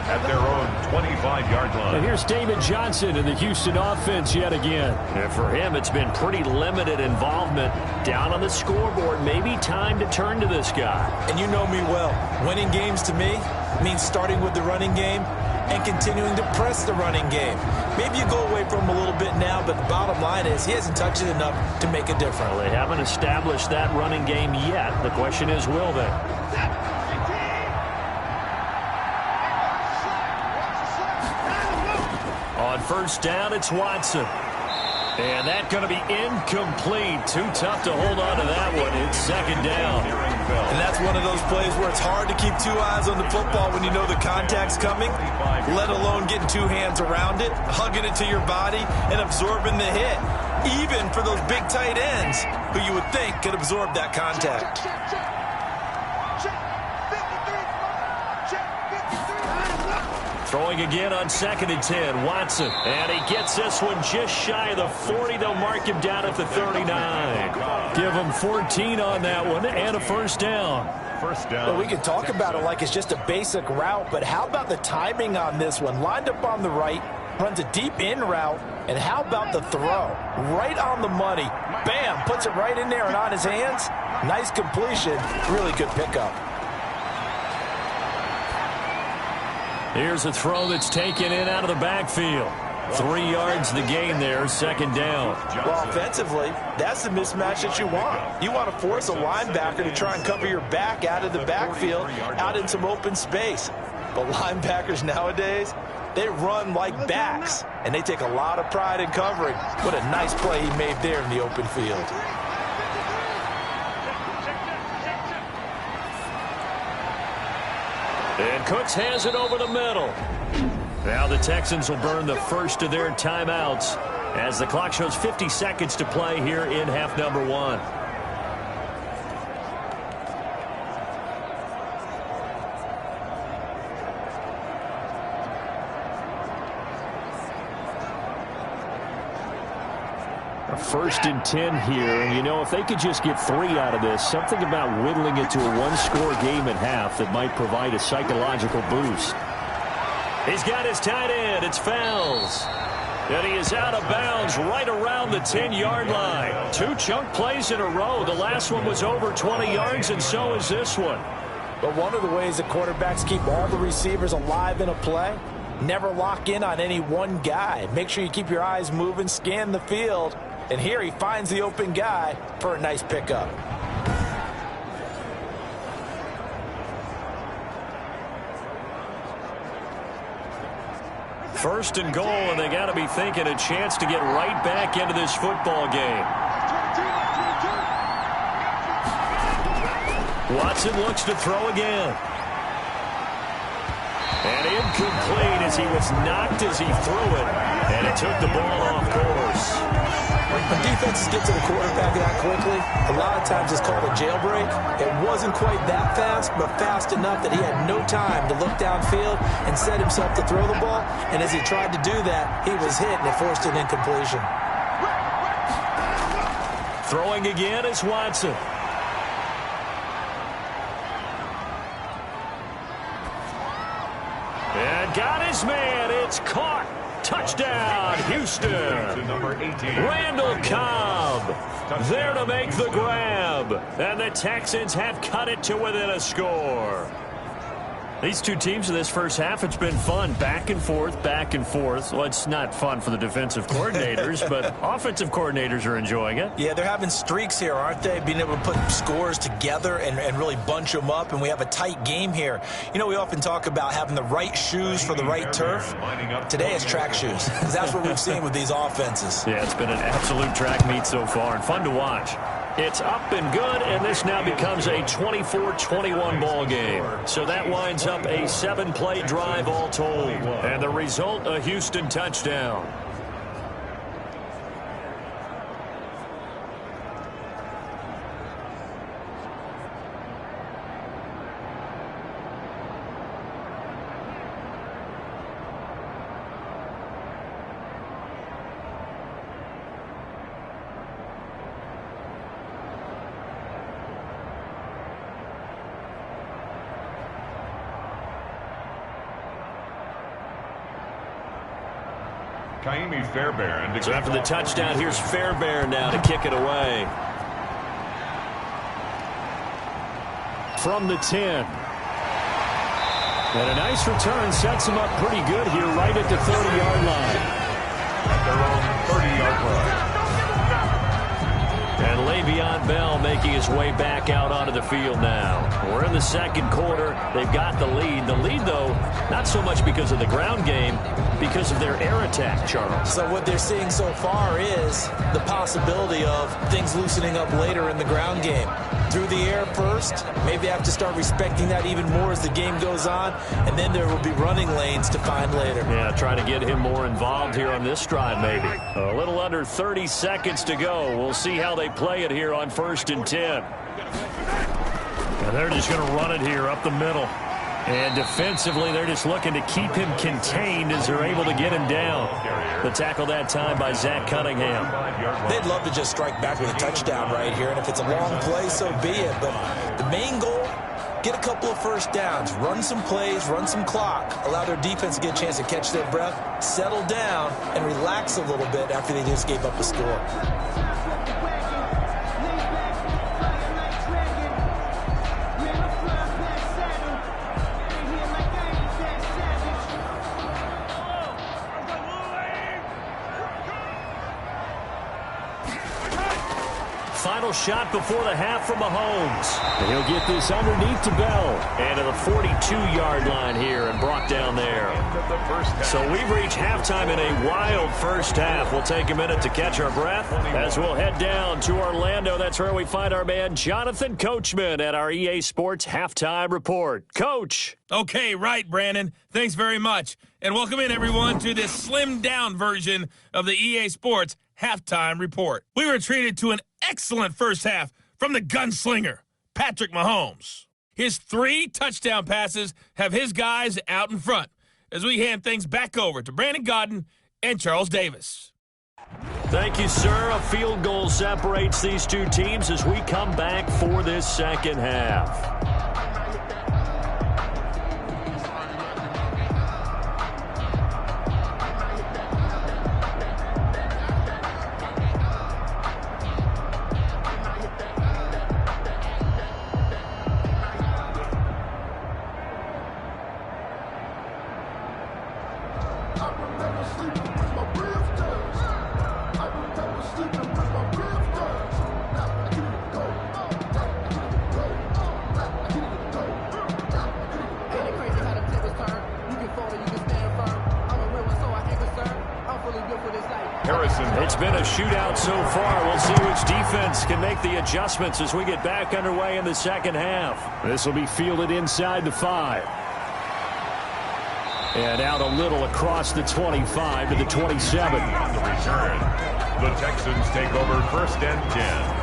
at their own 25-yard line. And here's David Johnson in the Houston offense yet again. And for him, it's been pretty limited involvement. Down on the scoreboard, maybe time to turn to this guy. And you know me well. Winning games to me means starting with the running game and continuing to press the running game. Maybe you go away from him a little bit now, but the bottom line is he hasn't touched it enough to make a difference. Well, they haven't established that running game yet. The question is, will they? On 1st down, it's Watson. And that's going to be incomplete. Too tough to hold on to that one. It's 2nd down. And that's one of those plays where it's hard to keep 2 eyes on the football when you know the contact's coming, let alone getting 2 hands around it, hugging it to your body, and absorbing the hit, even for those big tight ends who you would think could absorb that contact. Throwing again on 2nd and 10, Watson. And he gets this one just shy of the 40. They'll mark him down at the 39. Give him 14 on that one and a 1st down. Well, we can talk about it like it's just a basic route, but how about the timing on this one? Lined up on the right, runs a deep in route, and how about the throw? Right on the money. Bam, puts it right in there and on his hands. Nice completion, really good pickup. Here's a throw that's taken in out of the backfield. 3 yards the gain there, 2nd down. Well, offensively, that's the mismatch that you want. You want to force a linebacker to try and cover your back out of the backfield, out in some open space. But linebackers nowadays, they run like backs, and they take a lot of pride in covering. What a nice play he made there in the open field. Cooks has it over the middle. Now the Texans will burn the first of their timeouts as the clock shows 50 seconds to play here in half number 1. First and 10 here, and you know, if they could just get 3 out of this, something about whittling it to a one-score game at half that might provide a psychological boost. He's got his tight end. It's Fells. And he is out of bounds right around the 10-yard line. 2 chunk plays in a row. The last one was over 20 yards, and so is this one. But one of the ways that quarterbacks keep all the receivers alive in a play, never lock in on any one guy. Make sure you keep your eyes moving, scan the field. And here he finds the open guy for a nice pickup. First and goal, and they got to be thinking a chance to get right back into this football game. Watson looks to throw again. And incomplete as he was knocked as he threw it. And it took the ball off course. When defenses get to the quarterback that quickly, a lot of times it's called a jailbreak. It wasn't quite that fast, but fast enough that he had no time to look downfield and set himself to throw the ball. And as he tried to do that, he was hit and it forced an incompletion. Throwing again is Watson. And got his man. It's caught. Touchdown, Houston. Randall Cobb there to make the grab. And the Texans have cut it to within a score. These two teams in this first half, it's been fun. Back and forth, back and forth. Well, it's not fun for the defensive coordinators, but offensive coordinators are enjoying it. Yeah, they're having streaks here, aren't they? Being able to put scores together and really bunch them up, and we have a tight game here. You know, we often talk about having the right shoes for the right turf. Today it's track shoes, because that's what we've seen with these offenses. Yeah, it's been an absolute track meet so far, and fun to watch. It's up and good, and this now becomes a 24-21 ball game. So that winds up a 7-play drive all told. And the result, a Houston touchdown. So after the touchdown, here's Fairbairn now to kick it away. From the 10. And a nice return sets him up pretty good here right at the 30-yard line. At their own 30-yard line. And Le'Veon Bell making his way back out onto the field now. We're in the second quarter. They've got the lead. The lead, though, not so much because of the ground game, because of their air attack, Charles. So what they're seeing so far is the possibility of things loosening up later in the ground game. Through the air first, maybe have to start respecting that even more as the game goes on, and then there will be running lanes to find later. Yeah, try to get him more involved here on this drive, maybe. A little under 30 seconds to go. We'll see how they play it here on 1st and 10. And they're just going to run it here up the middle. And defensively, they're just looking to keep him contained as they're able to get him down. The tackle that time by Zach Cunningham. They'd love to just strike back with a touchdown right here, and if it's a long play, so be it. But the main goal, get a couple of first downs, run some plays, run some clock, allow their defense to get a chance to catch their breath, settle down, and relax a little bit after they just gave up a score. Final shot before the half from Mahomes. And he'll get this underneath to Bell. And to the 42-yard line here and brought down there. first half. So we've reached halftime in a wild first half. We'll take a minute to catch our breath as we'll head down to Orlando. That's where we find our man Jonathan Coachman at our EA Sports Halftime Report. Coach. Okay, right, Brandon. Thanks very much. And welcome in, everyone, to this slimmed-down version of the EA Sports Halftime Report. We were treated to an excellent first half from the gunslinger, Patrick Mahomes. His 3 touchdown passes have his guys out in front as we hand things back over to Brandon Gaudin and Charles Davis. Thank you, sir. A field goal separates these two teams as we come back for this second half. It's been a shootout so far. We'll see which defense can make the adjustments as we get back underway in the second half. This will be fielded inside the 5. And out a little across the 25 to the 27. On the return, the Texans take over first and 10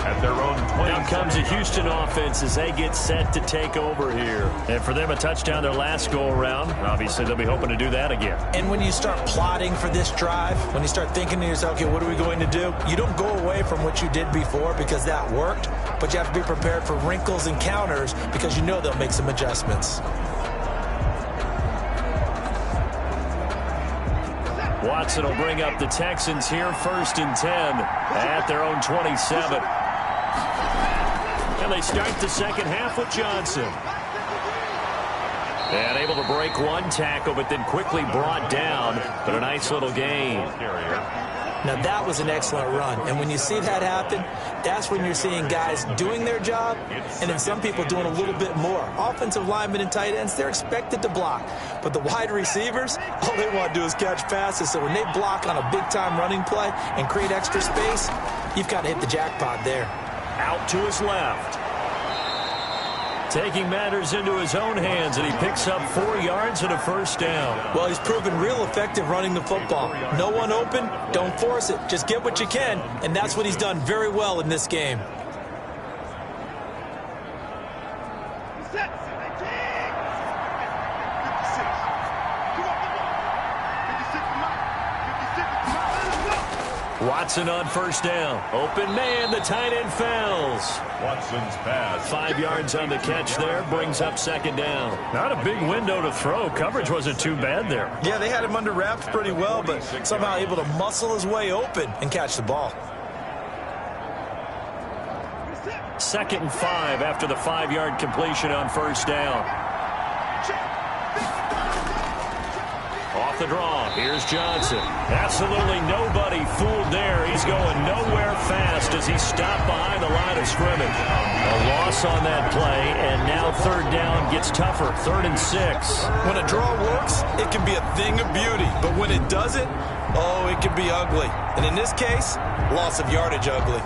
at their own 20. Now comes the Houston offense as they get set to take over here. And for them, a touchdown their last go-around. Obviously, they'll be hoping to do that again. And when you start plotting for this drive, when you start thinking to yourself, okay, what are we going to do? You don't go away from what you did before because that worked, but you have to be prepared for wrinkles and counters because you know they'll make some adjustments. Watson will bring up the Texans here first and 10 at their own 27. And they start the second half with Johnson. And able to break one tackle, but then quickly brought down. But a nice little gain. Now, that was an excellent run. And when you see that happen, that's when you're seeing guys doing their job and then some people doing a little bit more. Offensive linemen and tight ends, they're expected to block. But the wide receivers, all they want to do is catch passes. So when they block on a big-time running play and create extra space, you've got to hit the jackpot there. Out to his left. Taking matters into his own hands, and he picks up 4 yards and a first down. Well, he's proven real effective running the football. No one open, don't force it. Just get what you can, and that's what he's done very well in this game. Watson on first down. Open man, the tight end fails. Watson's pass. 5 yards on the catch there, brings up second down. Not a big window to throw. Coverage wasn't too bad there. Yeah, they had him under wraps pretty well, but somehow able to muscle his way open and catch the ball. 2nd and 5 after the 5-yard completion on first down. Off the draw, here's Johnson. Absolutely nobody fooled there. He's going nowhere fast as he stopped behind the line of scrimmage. A loss on that play, and now third down gets tougher. 3rd and 6. When a draw works, it can be a thing of beauty. But when it doesn't, oh, it can be ugly. And in this case, loss of yardage ugly.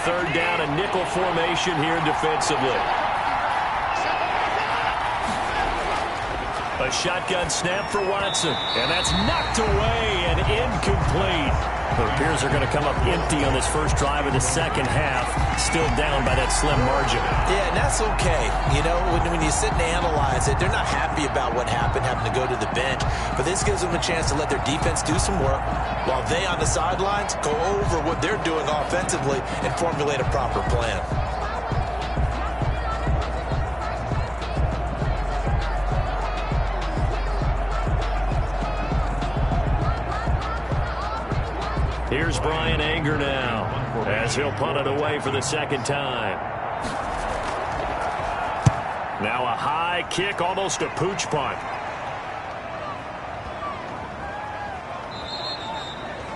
Third down, a nickel formation here defensively. A shotgun snap for Watson, and that's knocked away and incomplete. It appears they're going to come up empty on this first drive of the second half, still down by that slim margin. Yeah, and that's okay. You know, when you sit and analyze it, they're not happy about what happened, having to go to the bench. But this gives them a chance to let their defense do some work while they on the sidelines go over what they're doing offensively and formulate a proper plan. Here's Brian Anger now as he'll punt it away for the second time. Now a high kick, almost a pooch punt.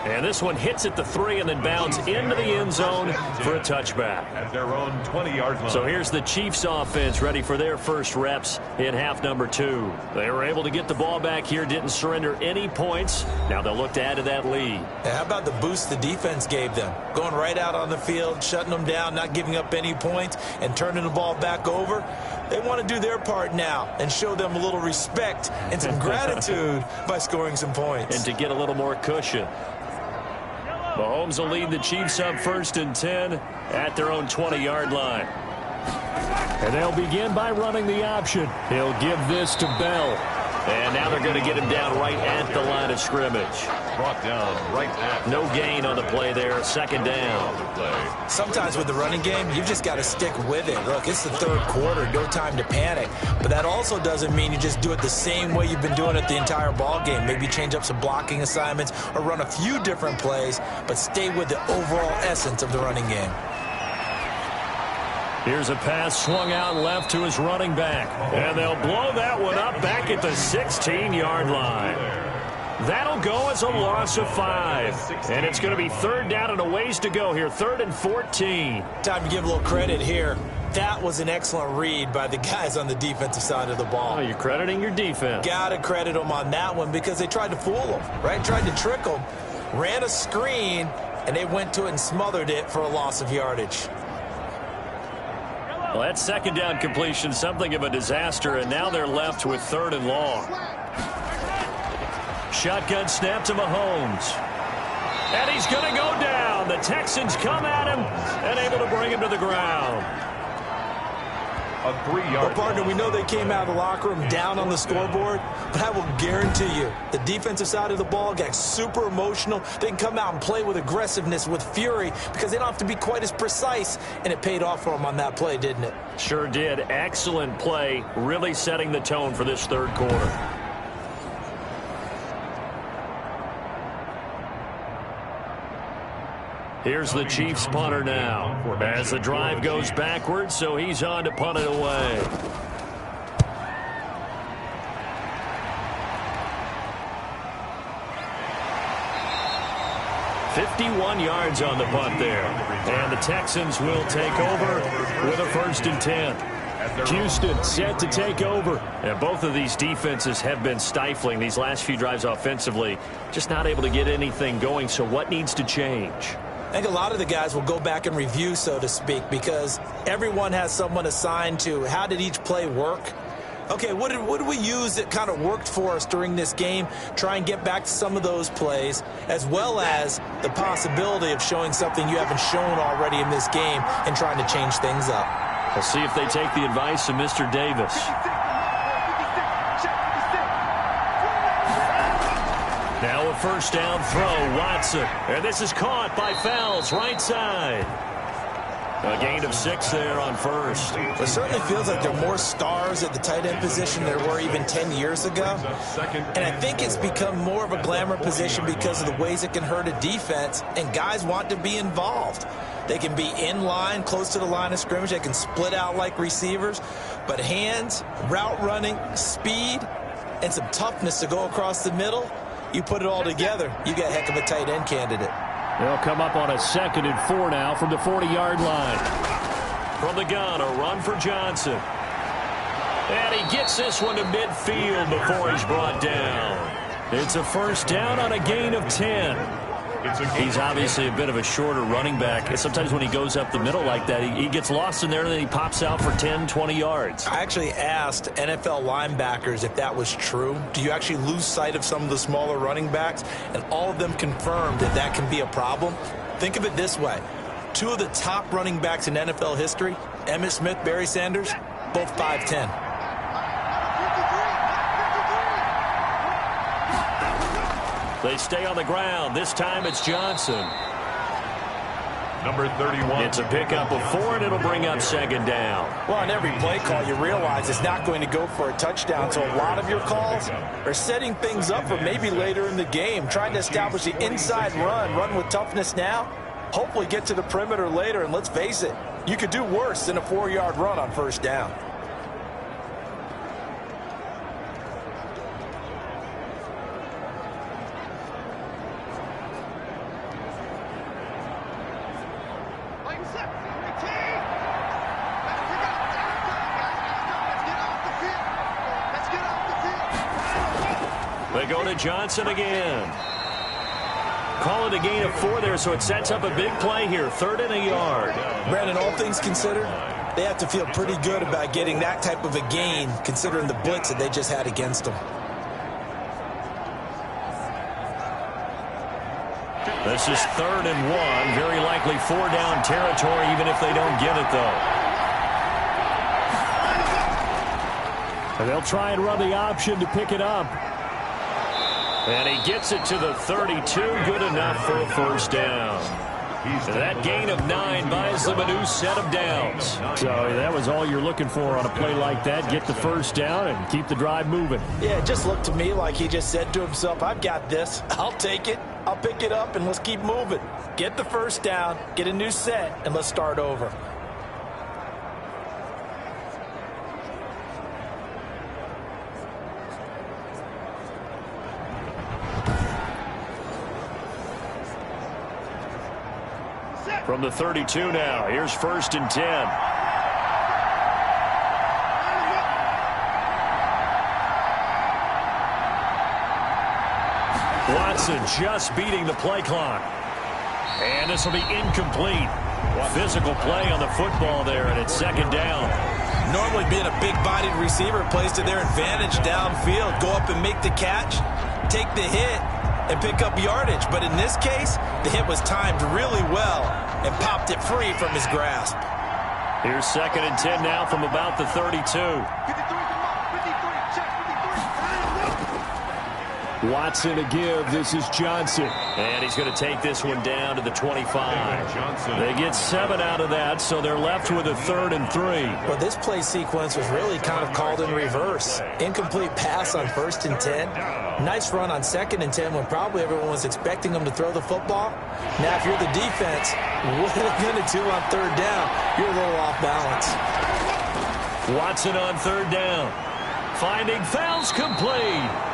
And this one hits at the 3 and then bounds into the end zone for a touchback. At their own 20-yard line. So here's the Chiefs offense ready for their first reps in half number 2. They were able to get the ball back here, didn't surrender any points. Now they'll look to add to that lead. Now, how about the boost the defense gave them? Going right out on the field, shutting them down, not giving up any points, and turning the ball back over. They want to do their part now and show them a little respect and some gratitude by scoring some points. And to get a little more cushion. Mahomes will lead the Chiefs up 1st and 10 at their own 20-yard line. And they'll begin by running the option. He'll give this to Bell. And now they're going to get him down right at the line of scrimmage. Brought down right at. No gain on the play there. 2nd down. Sometimes with the running game, you've just got to stick with it. Look, it's the 3rd quarter. No time to panic. But that also doesn't mean you just do it the same way you've been doing it the entire ball game. Maybe change up some blocking assignments or run a few different plays, but stay with the overall essence of the running game. Here's a pass swung out left to his running back. And they'll blow that one up back at the 16-yard line. That'll go as a loss of 5. And it's going to be 3rd down and a ways to go here. 3rd and 14. Time to give a little credit here. That was an excellent read by the guys on the defensive side of the ball. Oh, you're crediting your defense. Got to credit them on that one because they tried to fool them, right? Tried to trick them. Ran a screen, and they went to it and smothered it for a loss of yardage. Well, that 2nd down completion, something of a disaster, and now they're left with 3rd and long. Shotgun snap to Mahomes. And he's going to go down. The Texans come at him and able to bring him to the ground. A 3-yard. Well, partner, we know they came out of the locker room down on the scoreboard, but I will guarantee you the defensive side of the ball got super emotional. They can come out and play with aggressiveness, with fury, because they don't have to be quite as precise, and it paid off for them on that play, didn't it? Sure did. Excellent play, really setting the tone for this 3rd quarter. Here's the Chiefs punter now as the drive goes backwards, so he's on to punt it away. $51 yards on the punt there. And the Texans will take over with a 1st and 10. Houston set to take over. And both of these defenses have been stifling these last few drives offensively. Just not able to get anything going, so what needs to change? I think a lot of the guys will go back and review, so to speak, because everyone has someone assigned to how did each play work. Okay, what did we use that kind of worked for us during this game? Try and get back to some of those plays, as well as the possibility of showing something you haven't shown already in this game and trying to change things up. We'll see if they take the advice of Mr. Davis. Now a 1st down throw, Watson. And this is caught by Fells, right side. A gain of 6 there on 1st. It certainly feels like there are more stars at the tight end position than there were even 10 years ago. And I think it's become more of a glamour position because of the ways it can hurt a defense, and guys want to be involved. They can be in line, close to the line of scrimmage. They can split out like receivers. But hands, route running, speed, and some toughness to go across the middle, you put it all together, you got a heck of a tight end candidate. They'll come up on a 2nd and 4 now from the 40-yard line. From the gun, a run for Johnson. And he gets this one to midfield before he's brought down. It's a 1st down on a gain of 10. He's obviously a bit of a shorter running back. And sometimes when he goes up the middle like that, he gets lost in there and then he pops out for 10, 20 yards. I actually asked NFL linebackers if that was true. Do you actually lose sight of some of the smaller running backs? And all of them confirmed that that can be a problem. Think of it this way. 2 of the top running backs in NFL history, Emmitt Smith, Barry Sanders, both 5'10". They stay on the ground. This time it's Johnson. Number 31. It's a pickup of 4, and it'll bring up 2nd down. Well, on every play call, you realize it's not going to go for a touchdown. So a lot of your calls are setting things up for maybe later in the game, trying to establish the inside run with toughness now, hopefully get to the perimeter later. And let's face it, you could do worse than a 4-yard run on 1st down. They go to Johnson again. Call it a gain of 4 there, so it sets up a big play here. 3rd and a yard. Brandon, all things considered, they have to feel pretty good about getting that type of a gain, considering the blitz that they just had against them. This is 3rd and 1. Very likely 4-down territory, even if they don't get it, though. And they'll try and run the option to pick it up. And he gets it to the 32. Good enough for a 1st down. That gain of 9 buys them a new set of downs. So that was all you're looking for on a play like that. Get the 1st down and keep the drive moving. Yeah, it just looked to me like he just said to himself, I've got this. I'll take it. I'll pick it up, and let's keep moving. Get the 1st down, get a new set, and let's start over. From the 32 now, here's 1st and 10. Watson just beating the play clock. And this will be incomplete. Physical play on the football there, and it's 2nd down. Normally being a big-bodied receiver plays to their advantage downfield. Go up and make the catch, take the hit, and pick up yardage. But in this case, the hit was timed really well and popped it free from his grasp. Here's 2nd and 10 now from about the 32. Watson a give. This is Johnson. And he's going to take this one down to the 25. They get 7 out of that, so they're left with a 3rd and 3. Well, this play sequence was really kind of called in reverse. Incomplete pass on 1st and 10. Nice run on 2nd and 10 when probably everyone was expecting them to throw the football. Now, if you're the defense, what are they going to do on 3rd down? You're a little off balance. Watson on 3rd down. Finding fouls complete.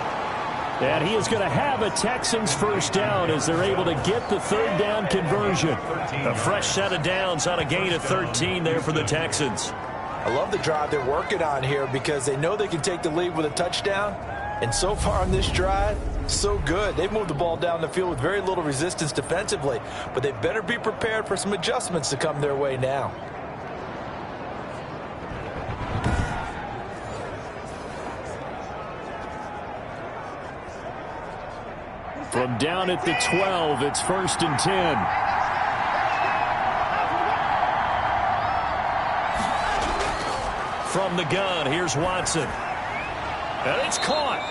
And he is going to have a Texans 1st down as they're able to get the 3rd down conversion. A fresh set of downs on a gain of 13 there for the Texans. I love the drive they're working on here because they know they can take the lead with a touchdown. And so far on this drive, so good. They've moved the ball down the field with very little resistance defensively. But they better be prepared for some adjustments to come their way now. From down at the 12, it's 1st and 10. From the gun, here's Watson. And it's caught.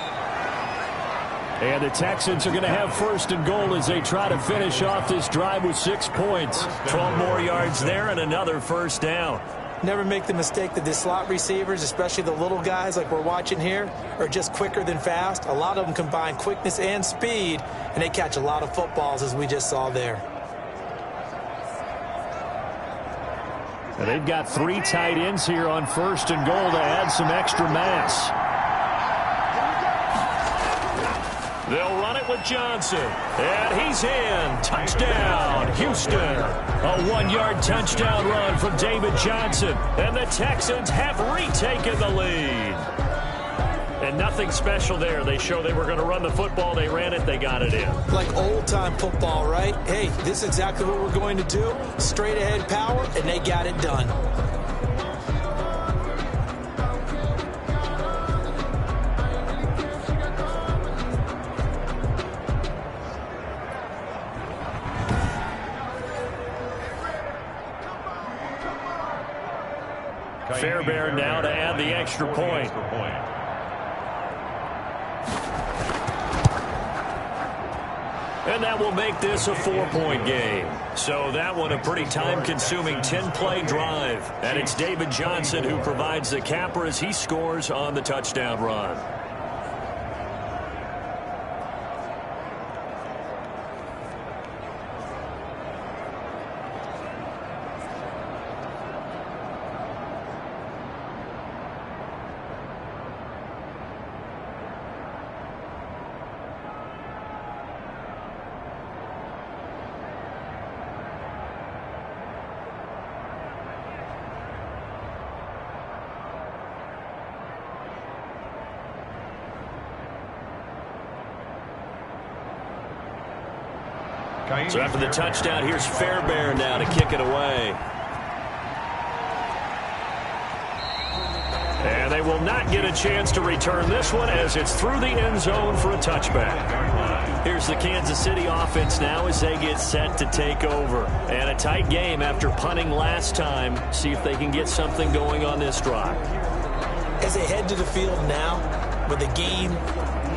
And the Texans are going to have 1st and goal as they try to finish off this drive with 6 points. 12 more yards there and another 1st down. Never make the mistake that the slot receivers, especially the little guys like we're watching here, are just quicker than fast. A lot of them combine quickness and speed, and they catch a lot of footballs, as we just saw there. And they've got 3 tight ends here on 1st and goal to add some extra mass. They'll run it with Johnson. And he's in. Touchdown, Houston. A 1-yard touchdown run from David Johnson. And the Texans have retaken the lead. And nothing special there. They show they were going to run the football. They ran it. They got it in. Like old-time football, right? Hey, this is exactly what we're going to do. Straight-ahead power, and they got it done. Fairbairn now to add the extra point. And that will make this a 4-point game. So that one a pretty time-consuming 10-play drive. And it's David Johnson who provides the capper as he scores on the touchdown run. So after the touchdown, here's Fairbairn now to kick it away. And they will not get a chance to return this one as it's through the end zone for a touchback. Here's the Kansas City offense now as they get set to take over. And a tight game after punting last time. See if they can get something going on this drive. As they head to the field now, with the game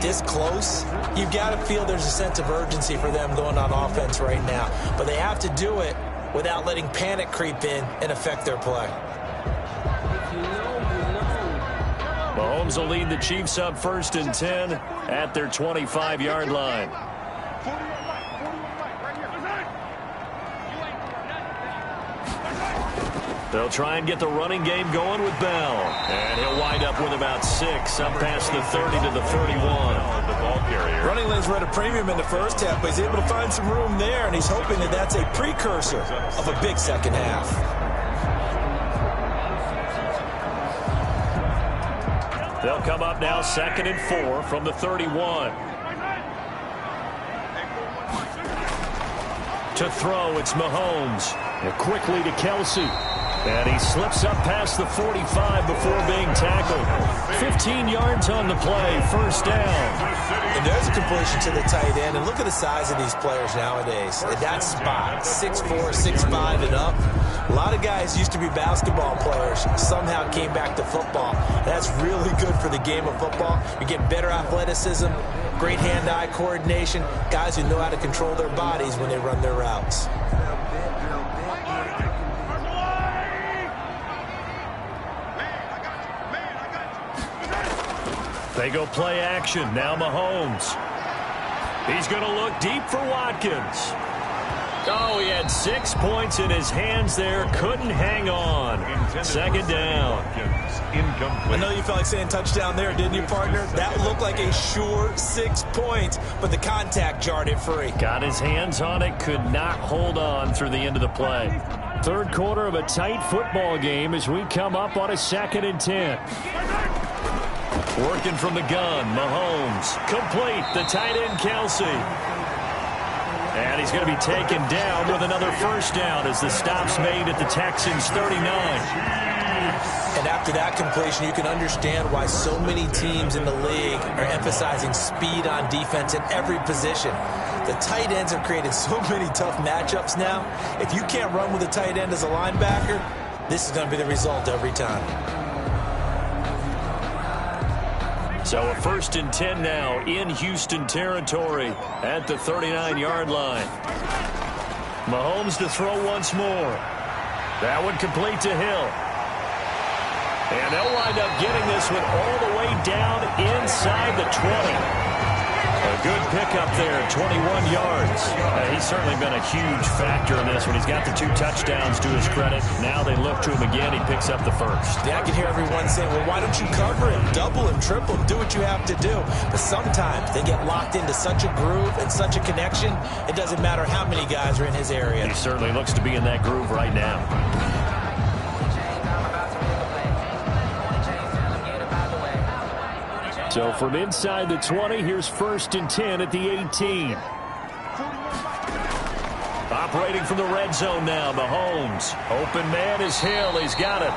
this close, you've got to feel there's a sense of urgency for them going on offense right now. But they have to do it without letting panic creep in and affect their play. Mahomes will lead the Chiefs up 1st and 10 at their 25-yard line. They'll try and get the running game going with Bell. And he'll wind up with about 6 up past the 30 to the 31. The ball carrier. Running lanes were at a premium in the first half, but he's able to find some room there, and he's hoping that that's a precursor of a big second half. They'll come up now 2nd and 4 from the 31. To throw, it's Mahomes. And quickly to Kelsey. And he slips up past the 45 before being tackled. 15 yards on the play, 1st down. And there's a completion to the tight end. And look at the size of these players nowadays. At that spot, 6'4", 6'5", and up. A lot of guys used to be basketball players, somehow came back to football. That's really good for the game of football. You get better athleticism, great hand-eye coordination, guys who know how to control their bodies when they run their routes. They go play action. Now Mahomes. He's going to look deep for Watkins. Oh, he had 6 points in his hands there. Couldn't hang on. 2nd down. I know you felt like saying touchdown there, didn't you, partner? That looked like a sure 6 points, but the contact jarred it free. Got his hands on it. Could not hold on through the end of the play. 3rd quarter of a tight football game as we come up on a 2nd and 10. Working from the gun, Mahomes. Complete, the tight end, Kelsey. And he's going to be taken down with another 1st down as the stop's made at the Texans' 39. And after that completion, you can understand why so many teams in the league are emphasizing speed on defense in every position. The tight ends have created so many tough matchups now. If you can't run with a tight end as a linebacker, this is going to be the result every time. So a 1st and 10 now in Houston territory at the 39-yard line. Mahomes to throw once more. That one complete to Hill. And they'll wind up getting this one all the way down inside the 20. A good pickup there, 21 yards. He's certainly been a huge factor in this one. He's got the 2 touchdowns to his credit. Now they look to him again. He picks up the 1st. Yeah, I can hear everyone saying, well, why don't you cover him, double him, triple him, do what you have to do. But sometimes they get locked into such a groove and such a connection, it doesn't matter how many guys are in his area. He certainly looks to be in that groove right now. So from inside the 20, here's 1st and 10 at the 18. Operating from the red zone now, Mahomes. Open man is Hill. He's got it.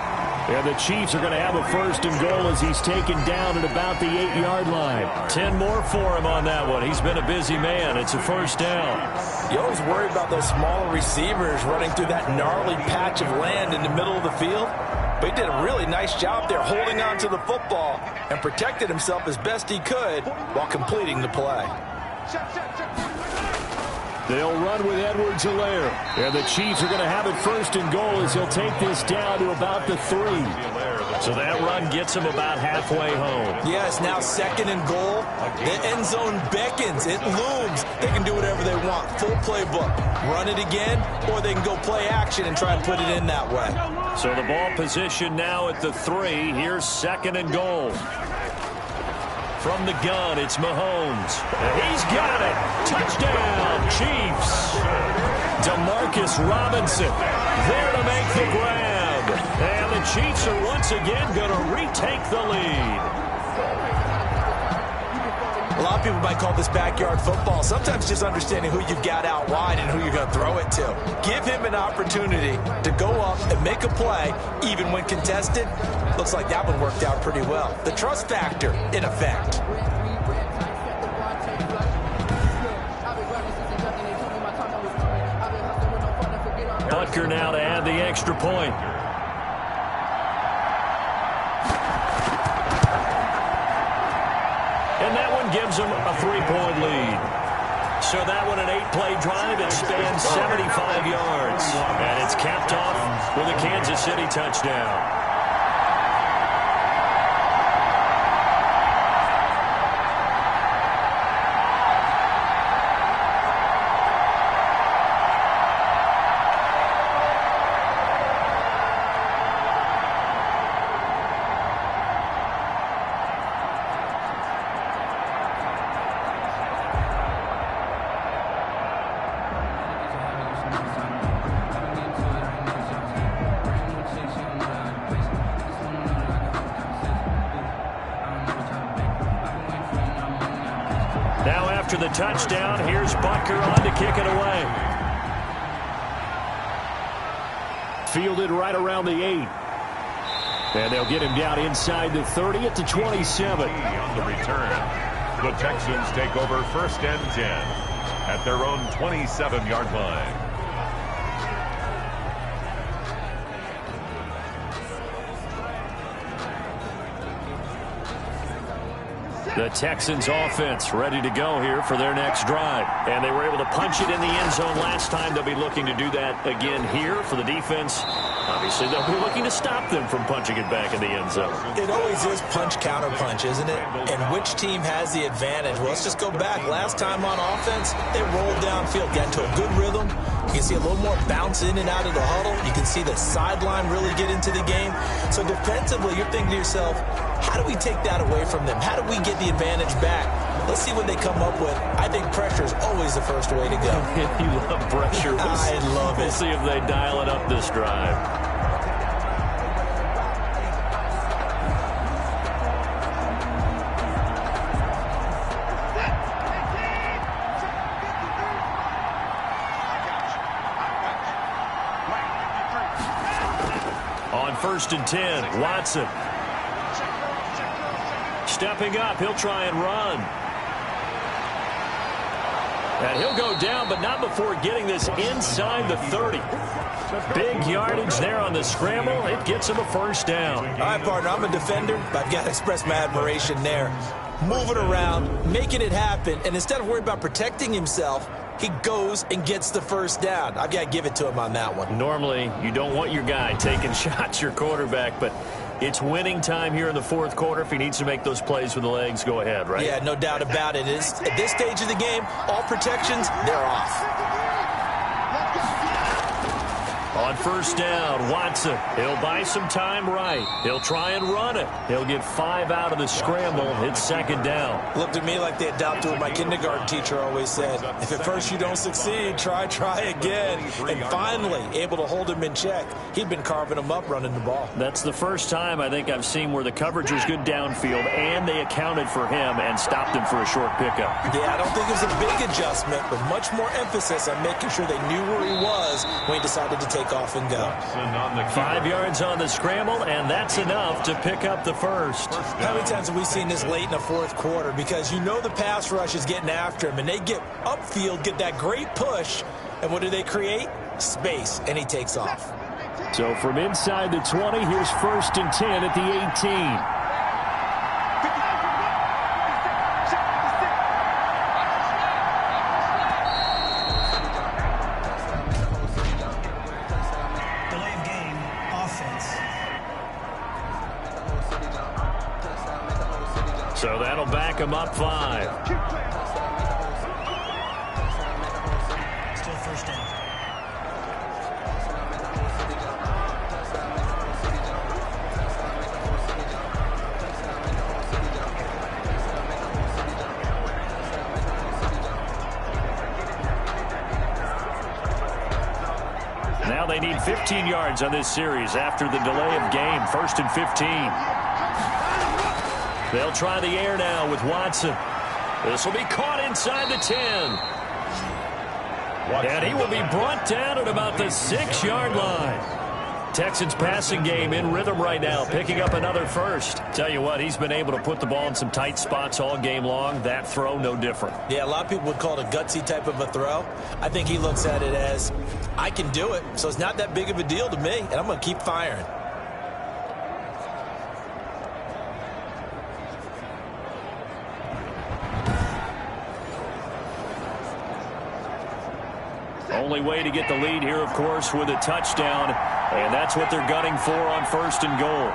And the Chiefs are going to have a 1st and goal as he's taken down at about the 8-yard line. 10 more for him on that one. He's been a busy man. It's a 1st down. You always worry about those smaller receivers running through that gnarly patch of land in the middle of the field. But he did a really nice job there holding on to the football and protected himself as best he could while completing the play. They'll run with Edwards-Helaire. And the Chiefs are going to have it 1st and goal as he'll take this down to about the 3. So that run gets him about halfway home. Yeah, it's now 2nd and goal. The end zone beckons. It looms. They can do whatever they want. Full playbook. Run it again, or they can go play action and try and put it in that way. So the ball position now at the 3. Here's 2nd and goal. From the gun, it's Mahomes. He's got it. Touchdown, Chiefs. Demarcus Robinson there to make the grab. And the Chiefs are once again going to retake the lead. A lot of people might call this backyard football. Sometimes just understanding who you've got out wide and who you're going to throw it to. Give him an opportunity to go up and make a play, even when contested. Looks like that one worked out pretty well. The trust factor in effect. Butker now to add the extra point. And that one gives them a 3-point lead. So that one, an 8-play drive. It spans 75 yards. And it's capped off with a Kansas City touchdown. Now after the touchdown, here's Butker on to kick it away. Fielded right around the 8. And they'll get him down inside the 30 at the 27. On the return, the Texans take over 1st and 10 at their own 27-yard line. The Texans offense ready to go here for their next drive. And they were able to punch it in the end zone last time. They'll be looking to do that again here for the defense. Obviously, they'll be looking to stop them from punching it back in the end zone. It always is punch-counter-punch, isn't it? And which team has the advantage? Well, let's just go back. Last time on offense, they rolled downfield, got into a good rhythm. You can see a little more bounce in and out of the huddle. You can see the sideline really get into the game. So defensively, you're thinking to yourself, how do we take that away from them? How do we get the advantage back? Let's see what they come up with. I think pressure is always the first way to go. You love pressure. I love it. We'll see if they dial it up this drive. On 1st and 10, Watson. Stepping up, he'll try and run. And he'll go down, but not before getting this inside the 30. Big yardage there on the scramble. It gets him a 1st down. All right, partner, I'm a defender, but I've got to express my admiration there. Moving around, making it happen, and instead of worrying about protecting himself, he goes and gets the 1st down. I've got to give it to him on that one. Normally, you don't want your guy taking shots, your quarterback, but it's winning time here in the 4th quarter. If he needs to make those plays with the legs, go ahead, right? Yeah, no doubt about it. At this stage of the game, all protections, they're off. On 1st down, Watson. He'll buy some time right. He'll try and run it. He'll get 5 out of the scramble. It's 2nd down. Looked at me like they adopted what my kindergarten teacher always said. If at first you don't succeed, try again. And finally, able to hold him in check. He'd been carving him up running the ball. That's the first time I think I've seen where the coverage was good downfield, and they accounted for him and stopped him for a short pickup. Yeah, I don't think it was a big adjustment, but much more emphasis on making sure they knew where he was when he decided to take off and go. 5 yards on the scramble, and that's enough to pick up the 1st. How many times have we seen this late in the 4th quarter? Because you know the pass rush is getting after him, and they get upfield, get that great push, and what do they create? Space, and he takes off. So from inside the 20, here's 1st and 10 at the 18. So that'll back him up 5. Still 1st down. Now they need 15 yards on this series after the delay of game. 1st and 15. They'll try the air now with Watson. This will be caught inside the 10. And he will be brought down at about the 6-yard line. Texans passing game in rhythm right now, picking up another first. Tell you what, he's been able to put the ball in some tight spots all game long. That throw, no different. Yeah, a lot of people would call it a gutsy type of a throw. I think he looks at it as, I can do it, so it's not that big of a deal to me, and I'm going to keep firing. Only way to get the lead here, of course, with a touchdown, and that's what they're gunning for on 1st and goal.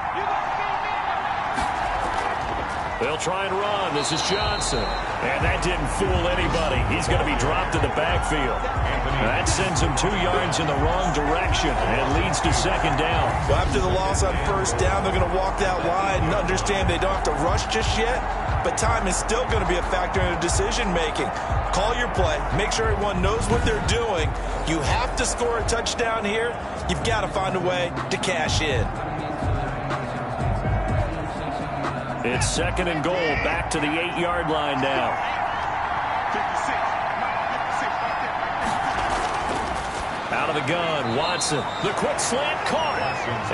They'll try and run. This is Johnson. And that didn't fool anybody. He's going to be dropped in the backfield. That sends him 2 yards in the wrong direction and leads to 2nd down. Well, after the loss on 1st down, they're going to walk that line and understand they don't have to rush just yet. But time is still going to be a factor in the decision-making. Call your play. Make sure everyone knows what they're doing. You have to score a touchdown here. You've got to find a way to cash in. It's 2nd and goal, back to the 8-yard line now. Out of the gun, Watson. The quick slant caught.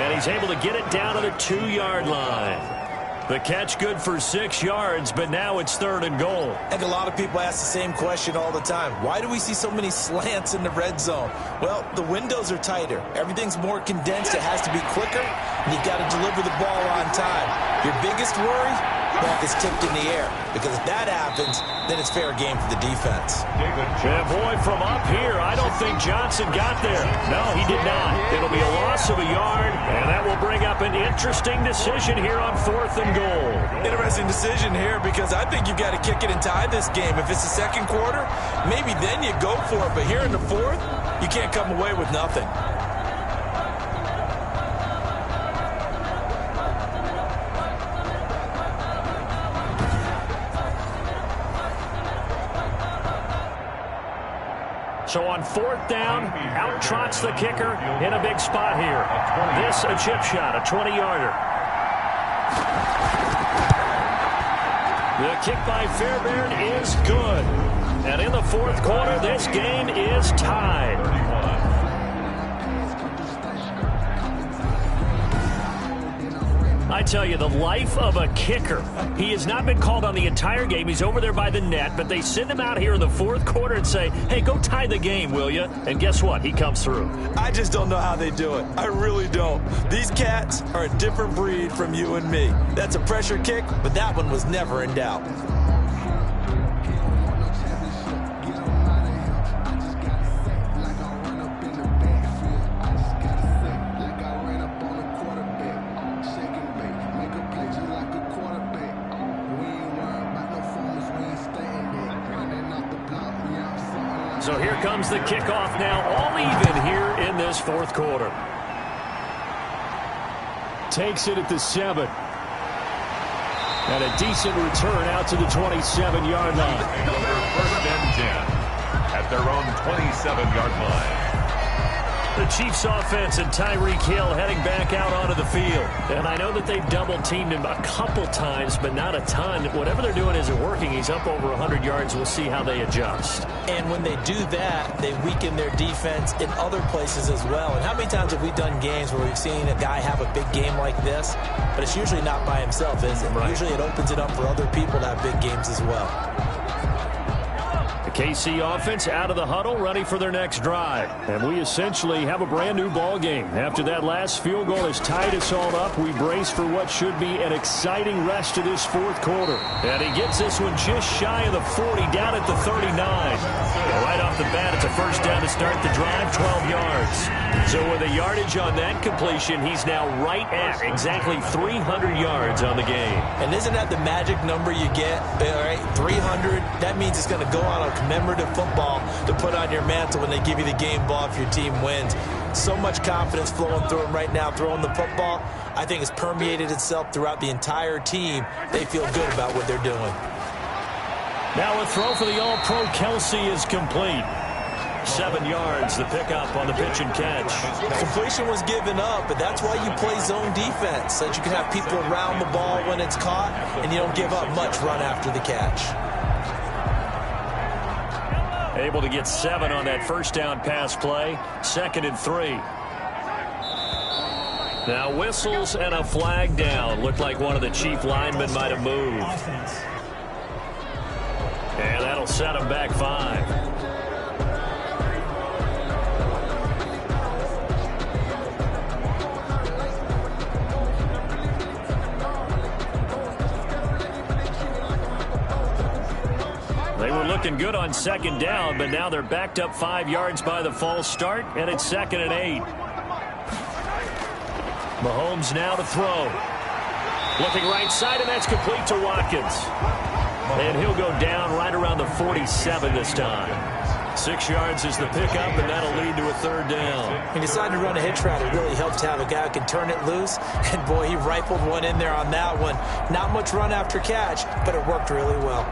And he's able to get it down to the 2-yard line. The catch good for 6 yards, but now it's 3rd and goal. I think a lot of people ask the same question all the time. Why do we see so many slants in the red zone? Well, the windows are tighter. Everything's more condensed. It has to be quicker, and you've got to deliver the ball on time. Your biggest worry? Ball gets tipped in the air, because if that happens, then it's fair game for the defense. And boy, from up here, I don't think Johnson got there. No, he did not. It'll be a loss of a yard, and that will bring up an interesting decision here on 4th and goal. Interesting decision here, because I think you've got to kick it and tie this game. If it's the 2nd quarter, maybe then you go for it. But here in the 4th, you can't come away with nothing. So on 4th down, out trots the kicker in a big spot here. This a chip shot, a 20-yarder. The kick by Fairbairn is good. And in the 4th quarter, this game is tied. I tell you, the life of a kicker. He has not been called on the entire game. He's over there by the net, but they send him out here in the 4th quarter and say, hey, go tie the game, will you? And guess what? He comes through. I just don't know how they do it. I really don't. These cats are a different breed from you and me. That's a pressure kick, but that one was never in doubt. So here comes the kickoff now, all even here in this 4th quarter. Takes it at the 7. And a decent return out to the 27-yard line. 1st and 10 at their own 27-yard line. The Chiefs offense and Tyreek Hill heading back out onto the field. And I know that they've double-teamed him a couple times, but not a ton. Whatever they're doing isn't working. He's up over 100 yards. We'll see how they adjust. And when they do that, they weaken their defense in other places as well. And how many times have we done games where we've seen a guy have a big game like this? But it's usually not by himself, is it? Right. Usually it opens it up for other people to have big games as well. KC offense out of the huddle, ready for their next drive. And we essentially have a brand new ball game. After that last field goal has tied us all up, we brace for what should be an exciting rest of this 4th quarter. And he gets this one just shy of the 40, down at the 39. And right off the bat, it's a 1st down to start the drive, 12 yards. So with a yardage on that completion, he's now right at exactly 300 yards on the game. And isn't that the magic number you get? All right, 300, that means it's going to go on a commemorative football to put on your mantle when they give you the game ball if your team wins. So much confidence flowing through him right now, throwing the football. I think it's permeated itself throughout the entire team. They feel good about what they're doing. Now a throw for the All-Pro Kelsey is complete. 7 yards, the pickup on the pitch and catch. Completion was given up, but that's why you play zone defense, so that you can have people around the ball when it's caught, and you don't give up much run after the catch. Able to get 7 on that first down pass play. 2nd and 3. Now whistles and a flag down. Looked like one of the Chief linemen might have moved. And that'll set him back 5. They were looking good on 2nd down, but now they're backed up 5 yards by the false start, and it's 2nd and 8. Mahomes now to throw. Looking right side, and that's complete to Watkins. And he'll go down right around the 47 this time. 6 yards is the pickup, and that'll lead to a 3rd down. He decided to run a hitch route. It really helps to have a guy who can turn it loose. And, boy, he rifled one in there on that one. Not much run after catch, but it worked really well.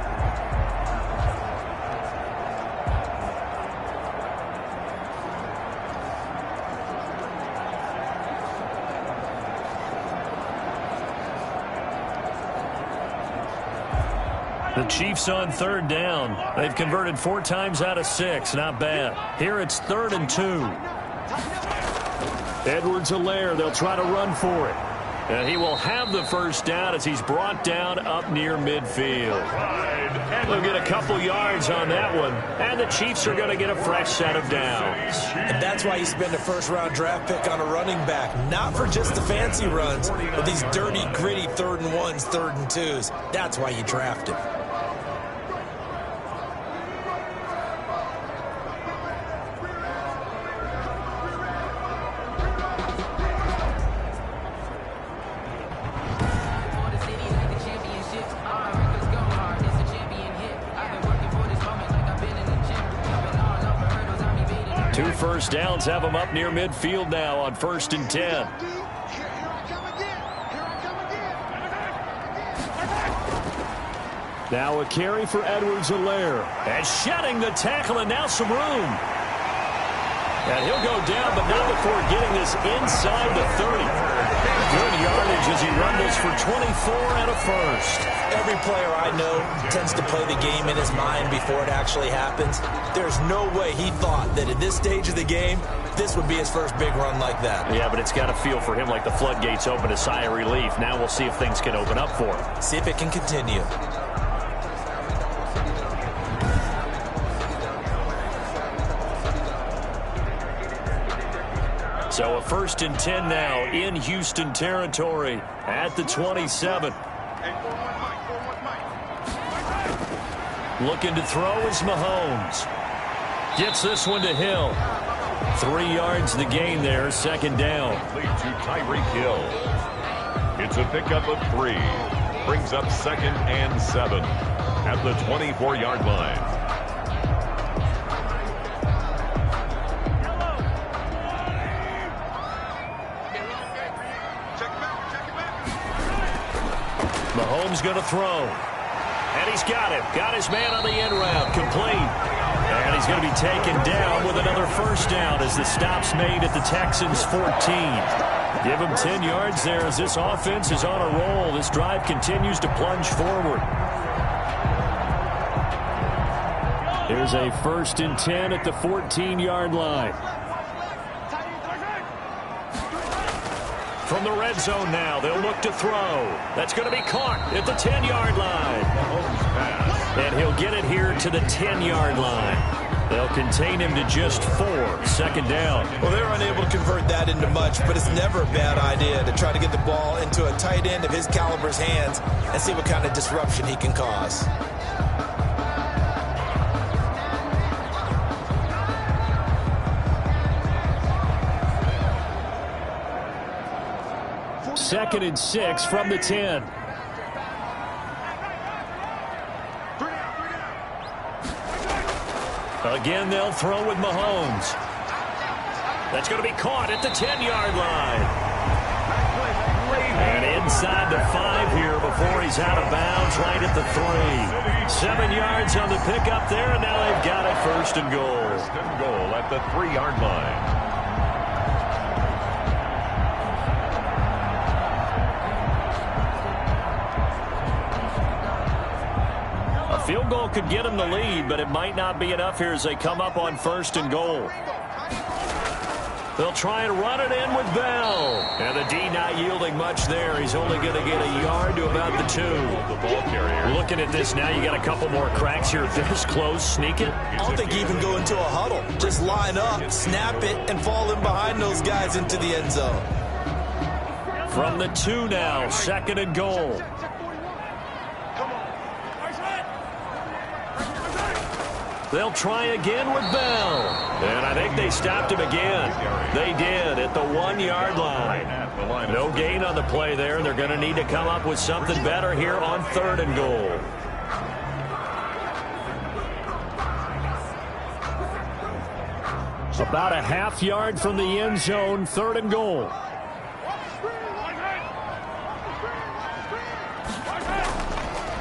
The Chiefs on 3rd down. They've converted 4 times out of 6. Not bad. Here it's 3rd and 2. Edwards-Helaire, they'll try to run for it. And he will have the first down as he's brought down up near midfield. They'll get a couple yards on that one. And the Chiefs are going to get a fresh set of downs. And that's why you spend a first-round draft pick on a running back. Not for just the fancy runs, but these dirty, gritty 3rd and 1s, 3rd and 2s. That's why you draft him. First downs have them up near midfield now on 1st and 10. Now a carry for Edwards-Helaire. And shedding the tackle, and now some room. And he'll go down, but not before getting this inside the 30. Good yardage as he rumbles for 24 and a first. Every player I know tends to play the game in his mind before it actually happens. There's no way he thought that at this stage of the game, this would be his first big run like that. Yeah, but it's got to feel for him like the floodgates open, a sigh of relief. Now we'll see if things can open up for him. See if it can continue. So a 1st and 10 now in Houston territory at the 27. Looking to throw is Mahomes. Gets this one to Hill. 3 yards the gain there, 2nd down. Lead to Tyreek Hill. It's a pickup of 3. Brings up 2nd and 7 at the 24-yard line. Mahomes going to throw. And he's got him. Got his man on the end route. Complete. And he's going to be taken down with another first down as the stop's made at the Texans' 14. Give him 10 yards there as this offense is on a roll. This drive continues to plunge forward. Here's a 1st and 10 at the 14-yard line. From the red zone now, they'll look to throw. That's going to be caught at the 10-yard line. And he'll get it here to the 10-yard line. They'll contain him to just 4, 2nd down. Well, they're unable to convert that into much, but it's never a bad idea to try to get the ball into a tight end of his caliber's hands and see what kind of disruption he can cause. Second and 6 from the 10. Again, they'll throw with Mahomes. That's going to be caught at the 10-yard line. And inside the 5 here before he's out of bounds, right at the 3. 7 yards on the pickup there, and now they've got it 1st and goal. 1st and goal at the 3-yard line. field goal could get them the lead, but it might not be enough here as they come up on 1st and goal. They'll try and run it in with Bell. And the D not yielding much there. He's only going to get a yard to about the 2. The ball carrier. Looking at this now, you got a couple more cracks here. This close, sneak it. I don't think you even go into a huddle. Just line up, snap it, and fall in behind those guys into the end zone. From the 2 now, 2nd and goal. They'll try again with Bell. And I think they stopped him again. They did at the 1-yard line. No gain on the play there. They're going to need to come up with something better here on 3rd and goal. About a half yard from the end zone, 3rd and goal.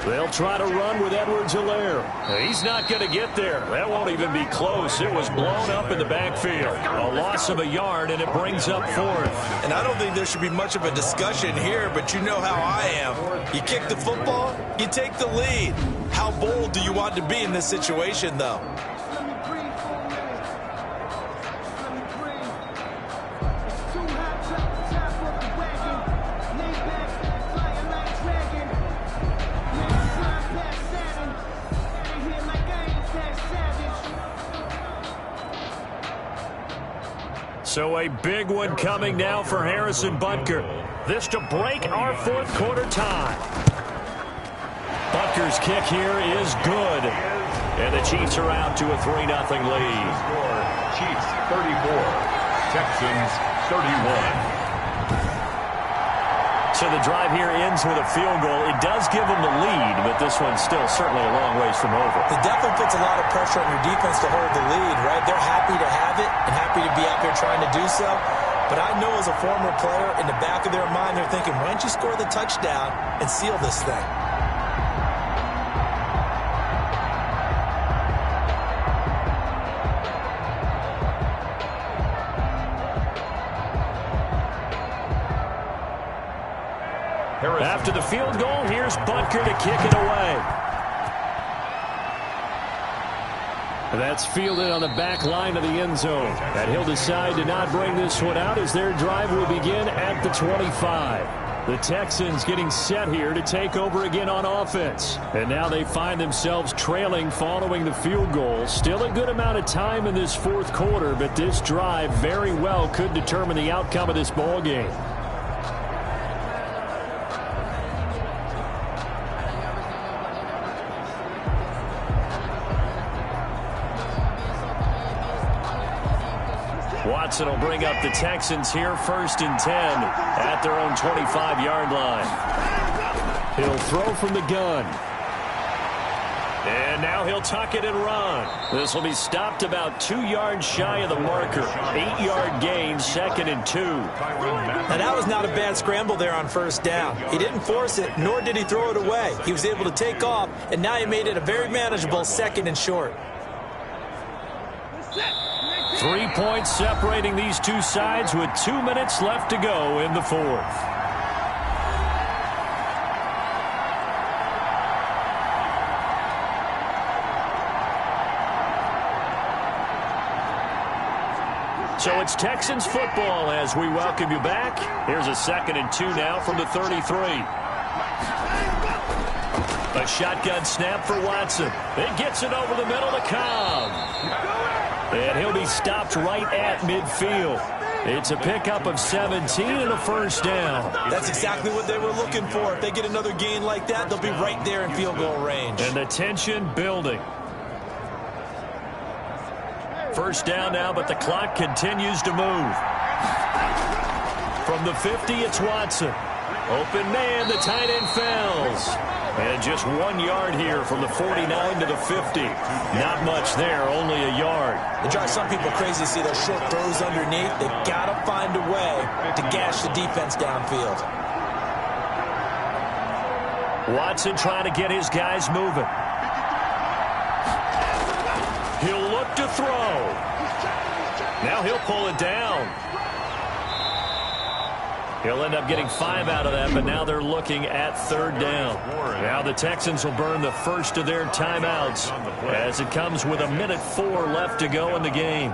They'll try to run with Edwards-Helaire. He's not going to get there. That won't even be close. It was blown up in the backfield. A loss of a yard, and it brings up 4th. And I don't think there should be much of a discussion here, but you know how I am. You kick the football, you take the lead. How bold do you want to be in this situation, though? So a big one coming now for Harrison Butker. This to break our 4th quarter tie. Butker's kick here is good. And the Chiefs are out to a 3-0 lead. Chiefs 34, Texans 31. So the drive here ends with a field goal. It does give them the lead, but this one's still certainly a long ways from over. It definitely puts a lot of pressure on your defense to hold the lead, right? They're happy to have it and happy to be out there trying to do so. But I know as a former player, in the back of their mind, they're thinking, why don't you score the touchdown and seal this thing? After the field goal, here's Butker to kick it away. That's fielded on the back line of the end zone. And he'll decide to not bring this one out as their drive will begin at the 25. The Texans getting set here to take over again on offense. And now they find themselves trailing following the field goal. Still a good amount of time in this 4th quarter, but this drive very well could determine the outcome of this ball game. Watson will bring up the Texans here 1st and 10 at their own 25-yard line. He'll throw from the gun. And now he'll tuck it and run. This will be stopped about 2 yards shy of the marker. 8-yard gain, 2nd and 2. Now that was not a bad scramble there on 1st down. He didn't force it, nor did he throw it away. He was able to take off, and now he made it a very manageable 2nd and short. 3 points separating these two sides with 2 minutes left to go in the 4th. So it's Texans football as we welcome you back. Here's a 2nd and 2 now from the 33. A shotgun snap for Watson. It gets it over the middle to Cobb. And he'll be stopped right at midfield. It's a pickup of 17 and a 1st down. That's exactly what they were looking for. If they get another gain like that, they'll be right there in field goal range. And the tension building. 1st down now, but the clock continues to move. From the 50, it's Watson. Open man, the tight end falls. And just 1 yard here from the 49 to the 50. Not much there, only a yard. It drives some people crazy to see those short throws underneath. They got to find a way to gash the defense downfield. Watson trying to get his guys moving. He'll look to throw. Now he'll pull it down. He'll end up getting 5 out of that, but now they're looking at 3rd down. Now the Texans will burn the first of their timeouts as it comes with 1:04 left to go in the game.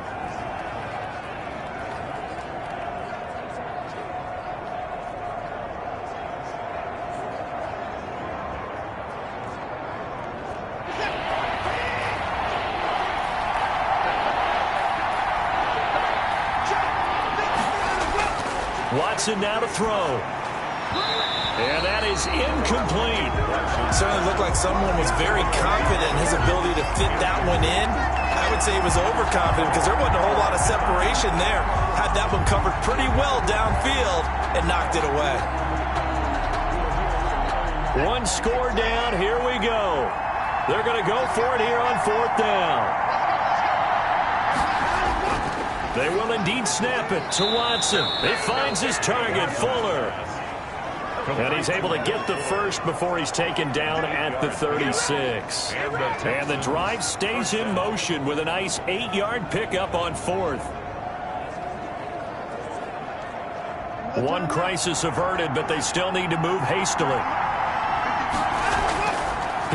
Watson now to throw. And that is incomplete. Certainly looked like someone was very confident in his ability to fit that one in. I would say he was overconfident because there wasn't a whole lot of separation there. Had that one covered pretty well downfield and knocked it away. One score down. Here we go. They're going to go for it here on 4th down. They will indeed snap it to Watson. He finds his target, Fuller. And he's able to get the first before he's taken down at the 36. And the drive stays in motion with a nice 8-yard pickup on 4th. One crisis averted, but they still need to move hastily.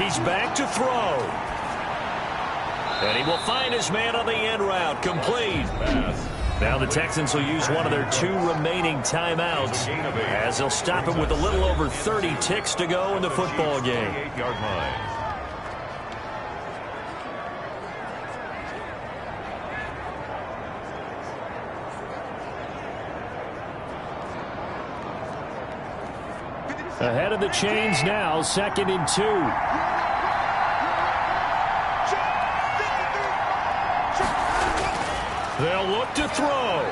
He's back to throw. And he will find his man on the end route. Complete. Now the Texans will use one of their 2 remaining timeouts as they'll stop him with a little over 30 ticks to go in the football game. Ahead of the chains now, 2nd and 2. They'll look to throw.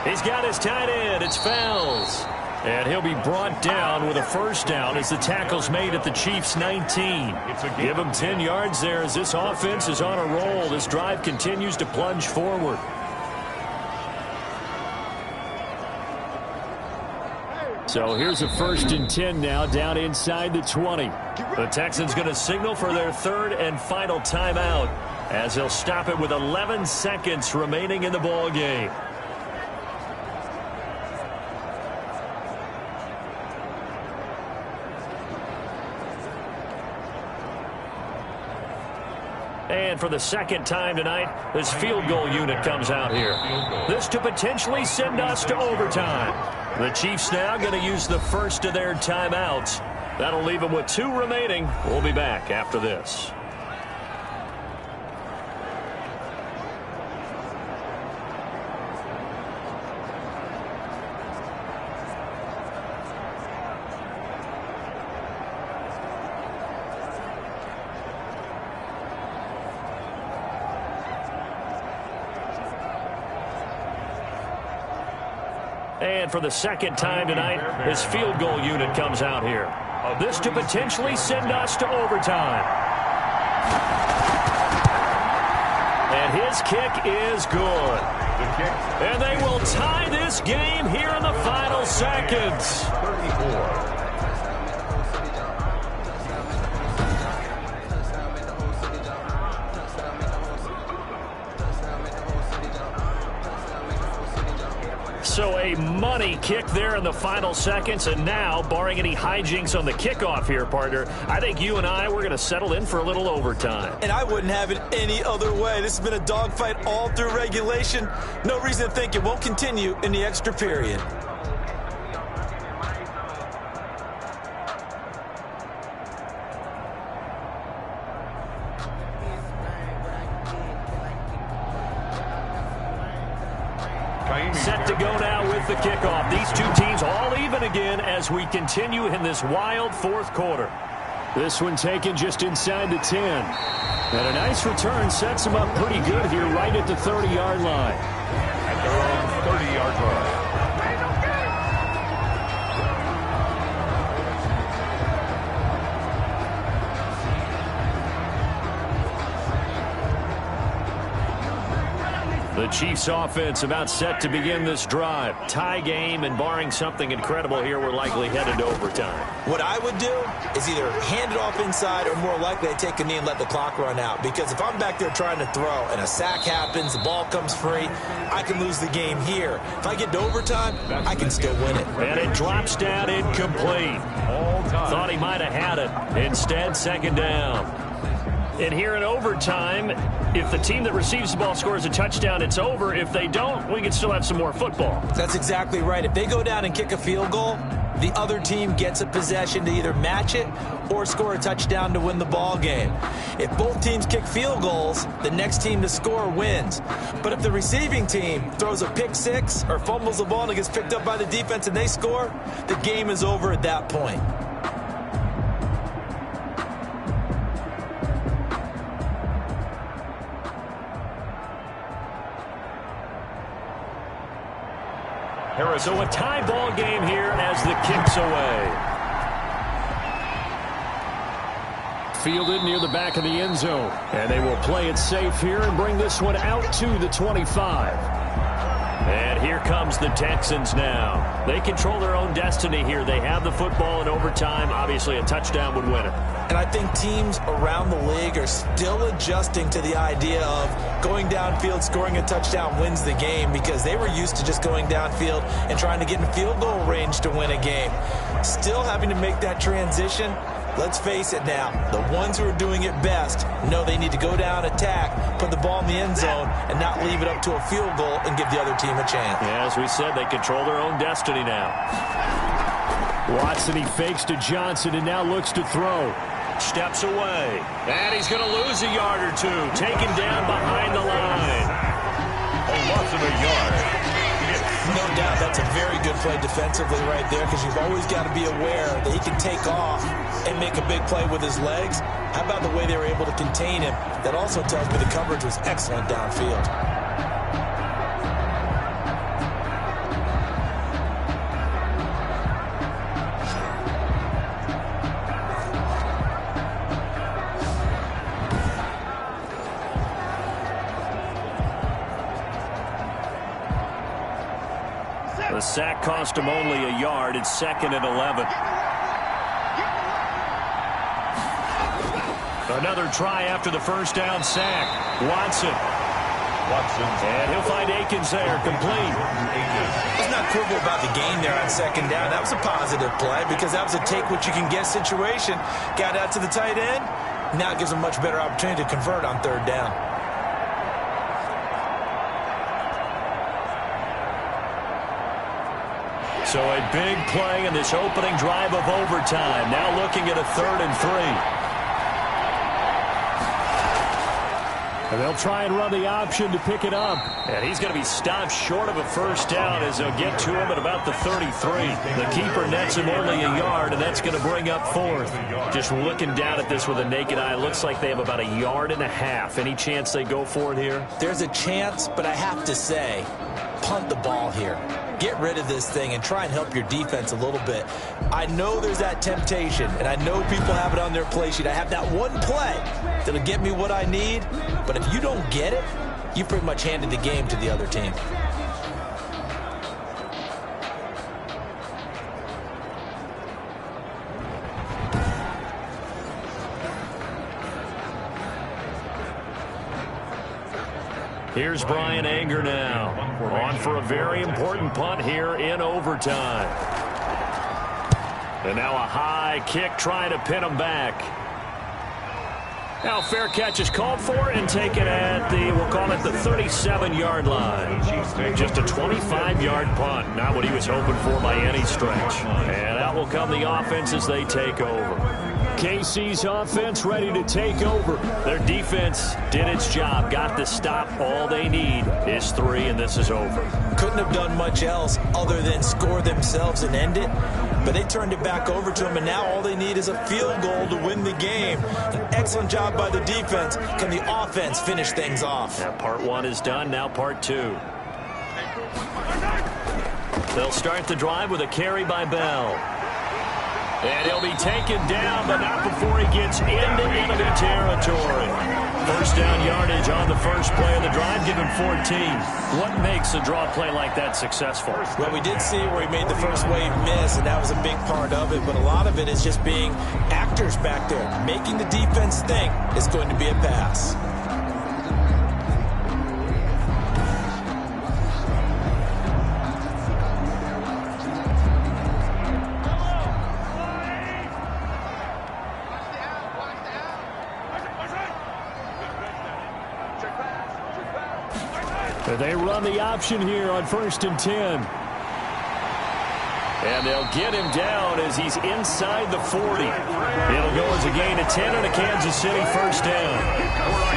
He's got his tight end. It's Fells. And he'll be brought down with a 1st down as the tackle's made at the Chiefs' 19. Give him 10 yards there as this offense is on a roll. This drive continues to plunge forward. So here's a 1st and 10 now down inside the 20. The Texans going to signal for their 3rd and final timeout as they'll stop it with 11 seconds remaining in the ball game. And for the 2nd time tonight, this field goal unit comes out here. This to potentially send us to overtime. The Chiefs now going to use the first of their timeouts. That'll leave them with 2 remaining. We'll be back after this. And for the 2nd time tonight, his field goal unit comes out here. This to potentially send us to overtime. And his kick is good. And they will tie this game here in the final seconds. 34. So a money kick there in the final seconds, and now, barring any hijinks on the kickoff here, partner, I think you and I, we're going to settle in for a little overtime. And I wouldn't have it any other way. This has been a dogfight all through regulation. No reason to think it won't continue in the extra period. Set to go now with the kickoff. These 2 teams all even again as we continue in this wild 4th quarter. This one taken just inside the 10. And a nice return sets them up pretty good here right at the 30-yard line. At their own 30-yard line. The Chiefs offense about set to begin this drive. Tie game, and barring something incredible here, we're likely headed to overtime. What I would do is either hand it off inside or more likely I take a knee and let the clock run out. Because if I'm back there trying to throw and a sack happens, the ball comes free, I can lose the game here. If I get to overtime, I can still win it. And it drops down incomplete. Thought he might have had it. Instead, second down. And here in overtime, if the team that receives the ball scores a touchdown, it's over. If they don't, we can still have some more football. That's exactly right. If they go down and kick a field goal, the other team gets a possession to either match it or score a touchdown to win the ball game. If both teams kick field goals, the next team to score wins. But if the receiving team throws a pick six or fumbles the ball and it gets picked up by the defense and they score, the game is over at that point. So a tie ball game here as the kick's away. Fielded near the back of the end zone. And they will play it safe here and bring this one out to the 25. And here comes the Texans now. They control their own destiny here. They have the football in overtime. Obviously, a touchdown would win it. And I think teams around the league are still adjusting to the idea of going downfield, scoring a touchdown wins the game, because they were used to just going downfield and trying to get in field goal range to win a game. Still having to make that transition. Let's face it now, the ones who are doing it best know they need to go down, attack, put the ball in the end zone, and not leave it up to a field goal and give the other team a chance. Yeah, as we said, they control their own destiny now. Watson, he fakes to Johnson and now looks to throw. Steps away. And he's going to lose a yard or two. Taken down behind the line. A loss of a yard. No doubt that's a very good play defensively right there, because you've always got to be aware that he can take off and make a big play with his legs. How about the way they were able to contain him? That also tells me the coverage was excellent downfield. The sack cost him only a yard. It's 2nd and 11. Another try after the first down sack. Watson. And he'll find Akins there, complete. Let's not quibble about the gain there on 2nd down. That was a positive play, because that was a take-what-you-can-get situation. Got out to the tight end. Now it gives him much better opportunity to convert on 3rd down. So a big play in this opening drive of overtime. Now looking at a 3rd and 3. And they'll try and run the option to pick it up. And he's going to be stopped short of a first down as they'll get to him at about the 33. The keeper nets him only a yard, and that's going to bring up 4th. Just looking down at this with a naked eye, looks like they have about a yard and a half. Any chance they go for it here? There's a chance, but I have to say, punt the ball here. Get rid of this thing and try and help your defense a little bit. I know there's that temptation, and I know people have it on their play sheet. I have that one play that'll get me what I need, but if you don't get it, you pretty much handed the game to the other team. Here's Brian Anger now, on for a very important punt here in overtime. And now a high kick trying to pin him back. Now fair catch is called for and taken at the, we'll call it the 37-yard line. Just a 25-yard punt, not what he was hoping for by any stretch. And out will come the offense as they take over. KC's offense ready to take over. Their defense did its job, got the stop. All they need is 3, and this is over. Couldn't have done much else other than score themselves and end it, but they turned it back over to them, and now all they need is a field goal to win the game. An excellent job by the defense. Can the offense finish things off? Now part 1 is done, now part 2. They'll start the drive with a carry by Bell. And he'll be taken down, but not before he gets into enemy territory. First down yardage on the first play of the drive, give him 14. What makes a draw play like that successful? Well, we did see where he made the first wave miss, and that was a big part of it, but a lot of it is just being actors back there, making the defense think it's going to be a pass. They run the option here on 1st and 10. And they'll get him down as he's inside the 40. It'll go as a gain of 10 and a Kansas City first down.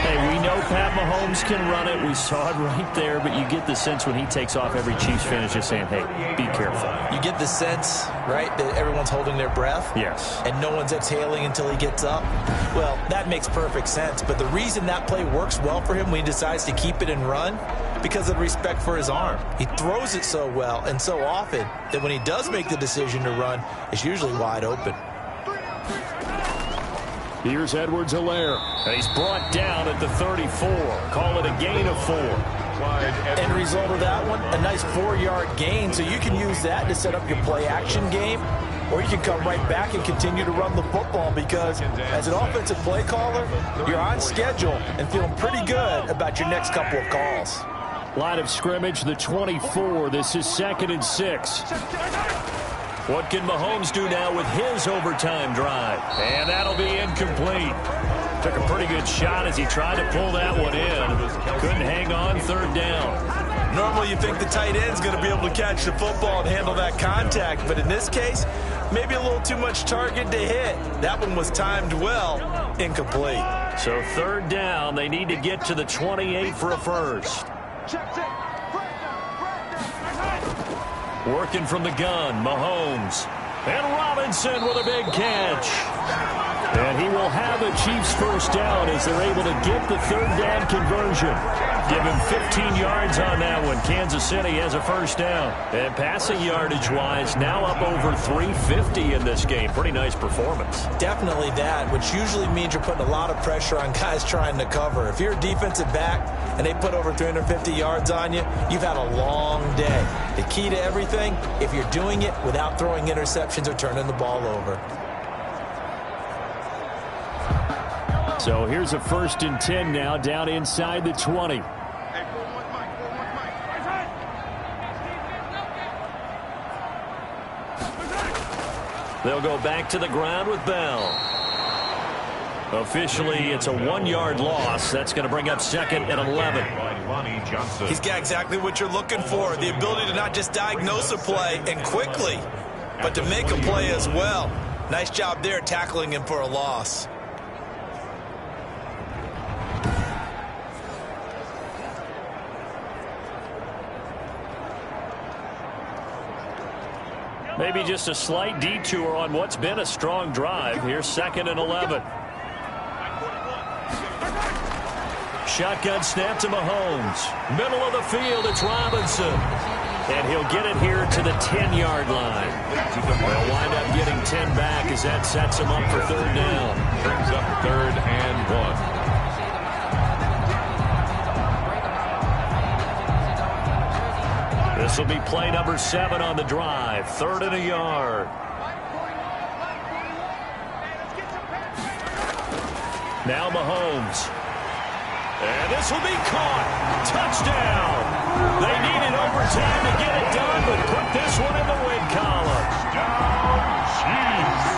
Hey, we know Pat Mahomes can run it. We saw it right there, but you get the sense when he takes off, every Chiefs fan is just saying, hey, be careful. You get the sense, right, that everyone's holding their breath? Yes. And no one's exhaling until he gets up? Well, that makes perfect sense, but the reason that play works well for him when he decides to keep it and run, because of respect for his arm. He throws it so well and so often that when he does make the decision to run, it's usually wide open. Here's Edwards-Helaire. And he's brought down at the 34. Call it a gain of 4. End result of that one, a nice 4-yard gain, so you can use that to set up your play-action game, or you can come right back and continue to run the football because as an offensive play caller, you're on schedule and feeling pretty good about your next couple of calls. Line of scrimmage, the 24. This is 2nd and 6. What can Mahomes do now with his overtime drive? And that'll be incomplete. Took a pretty good shot as he tried to pull that one in. Couldn't hang on 3rd down. Normally you think the tight end's going to be able to catch the football and handle that contact, but in this case, maybe a little too much target to hit. That one was timed well, incomplete. So 3rd down, they need to get to the 28 for a first. Working from the gun, Mahomes. And Robinson with a big catch. And he will have a Chiefs first down as they're able to get the 3rd down conversion. Give him 15 yards on that one. Kansas City has a first down. And passing yardage-wise, now up over 350 in this game. Pretty nice performance. Definitely that, which usually means you're putting a lot of pressure on guys trying to cover. If you're a defensive back and they put over 350 yards on you, you've had a long day. The key to everything, if you're doing it without throwing interceptions or turning the ball over. So here's a 1st and 10 now, down inside the 20. They'll go back to the ground with Bell. Officially, it's a 1-yard loss. That's going to bring up 2nd and 11. He's got exactly what you're looking for, the ability to not just diagnose a play and quickly, but to make a play as well. Nice job there tackling him for a loss. Maybe just a slight detour on what's been a strong drive. Here's 2nd and 11. Shotgun snap to Mahomes. Middle of the field, it's Robinson. And he'll get it here to the 10-yard line. They'll wind up getting 10 back as that sets him up for 3rd down. Brings up 3rd and 1. This will be play number 7 on the drive. 3rd and a yard. Now Mahomes. And this will be caught. Touchdown. They needed overtime to get it done, but put this one in the win column. Chiefs.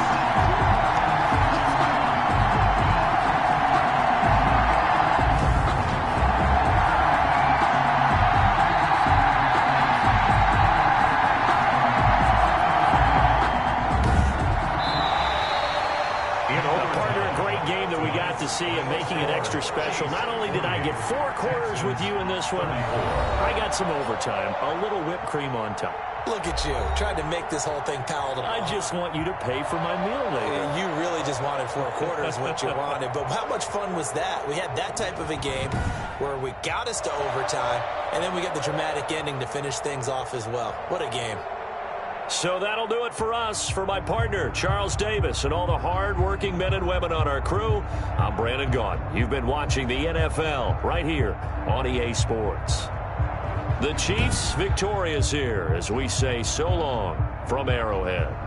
To see and making it extra special. Not only did I get 4 quarters with you in this one, I got some overtime. A little whipped cream on top. Look at you, trying to make this whole thing palatable. I just want you to pay for my meal later. You really just wanted 4 quarters, what you wanted. But how much fun was that? We had that type of a game where we got us to overtime, and then we got the dramatic ending to finish things off as well. What a game. So that'll do it for us. For my partner, Charles Davis, and all the hard-working men and women on our crew, I'm Brandon Gaudin. You've been watching the NFL right here on EA Sports. The Chiefs victorious here as we say so long from Arrowhead.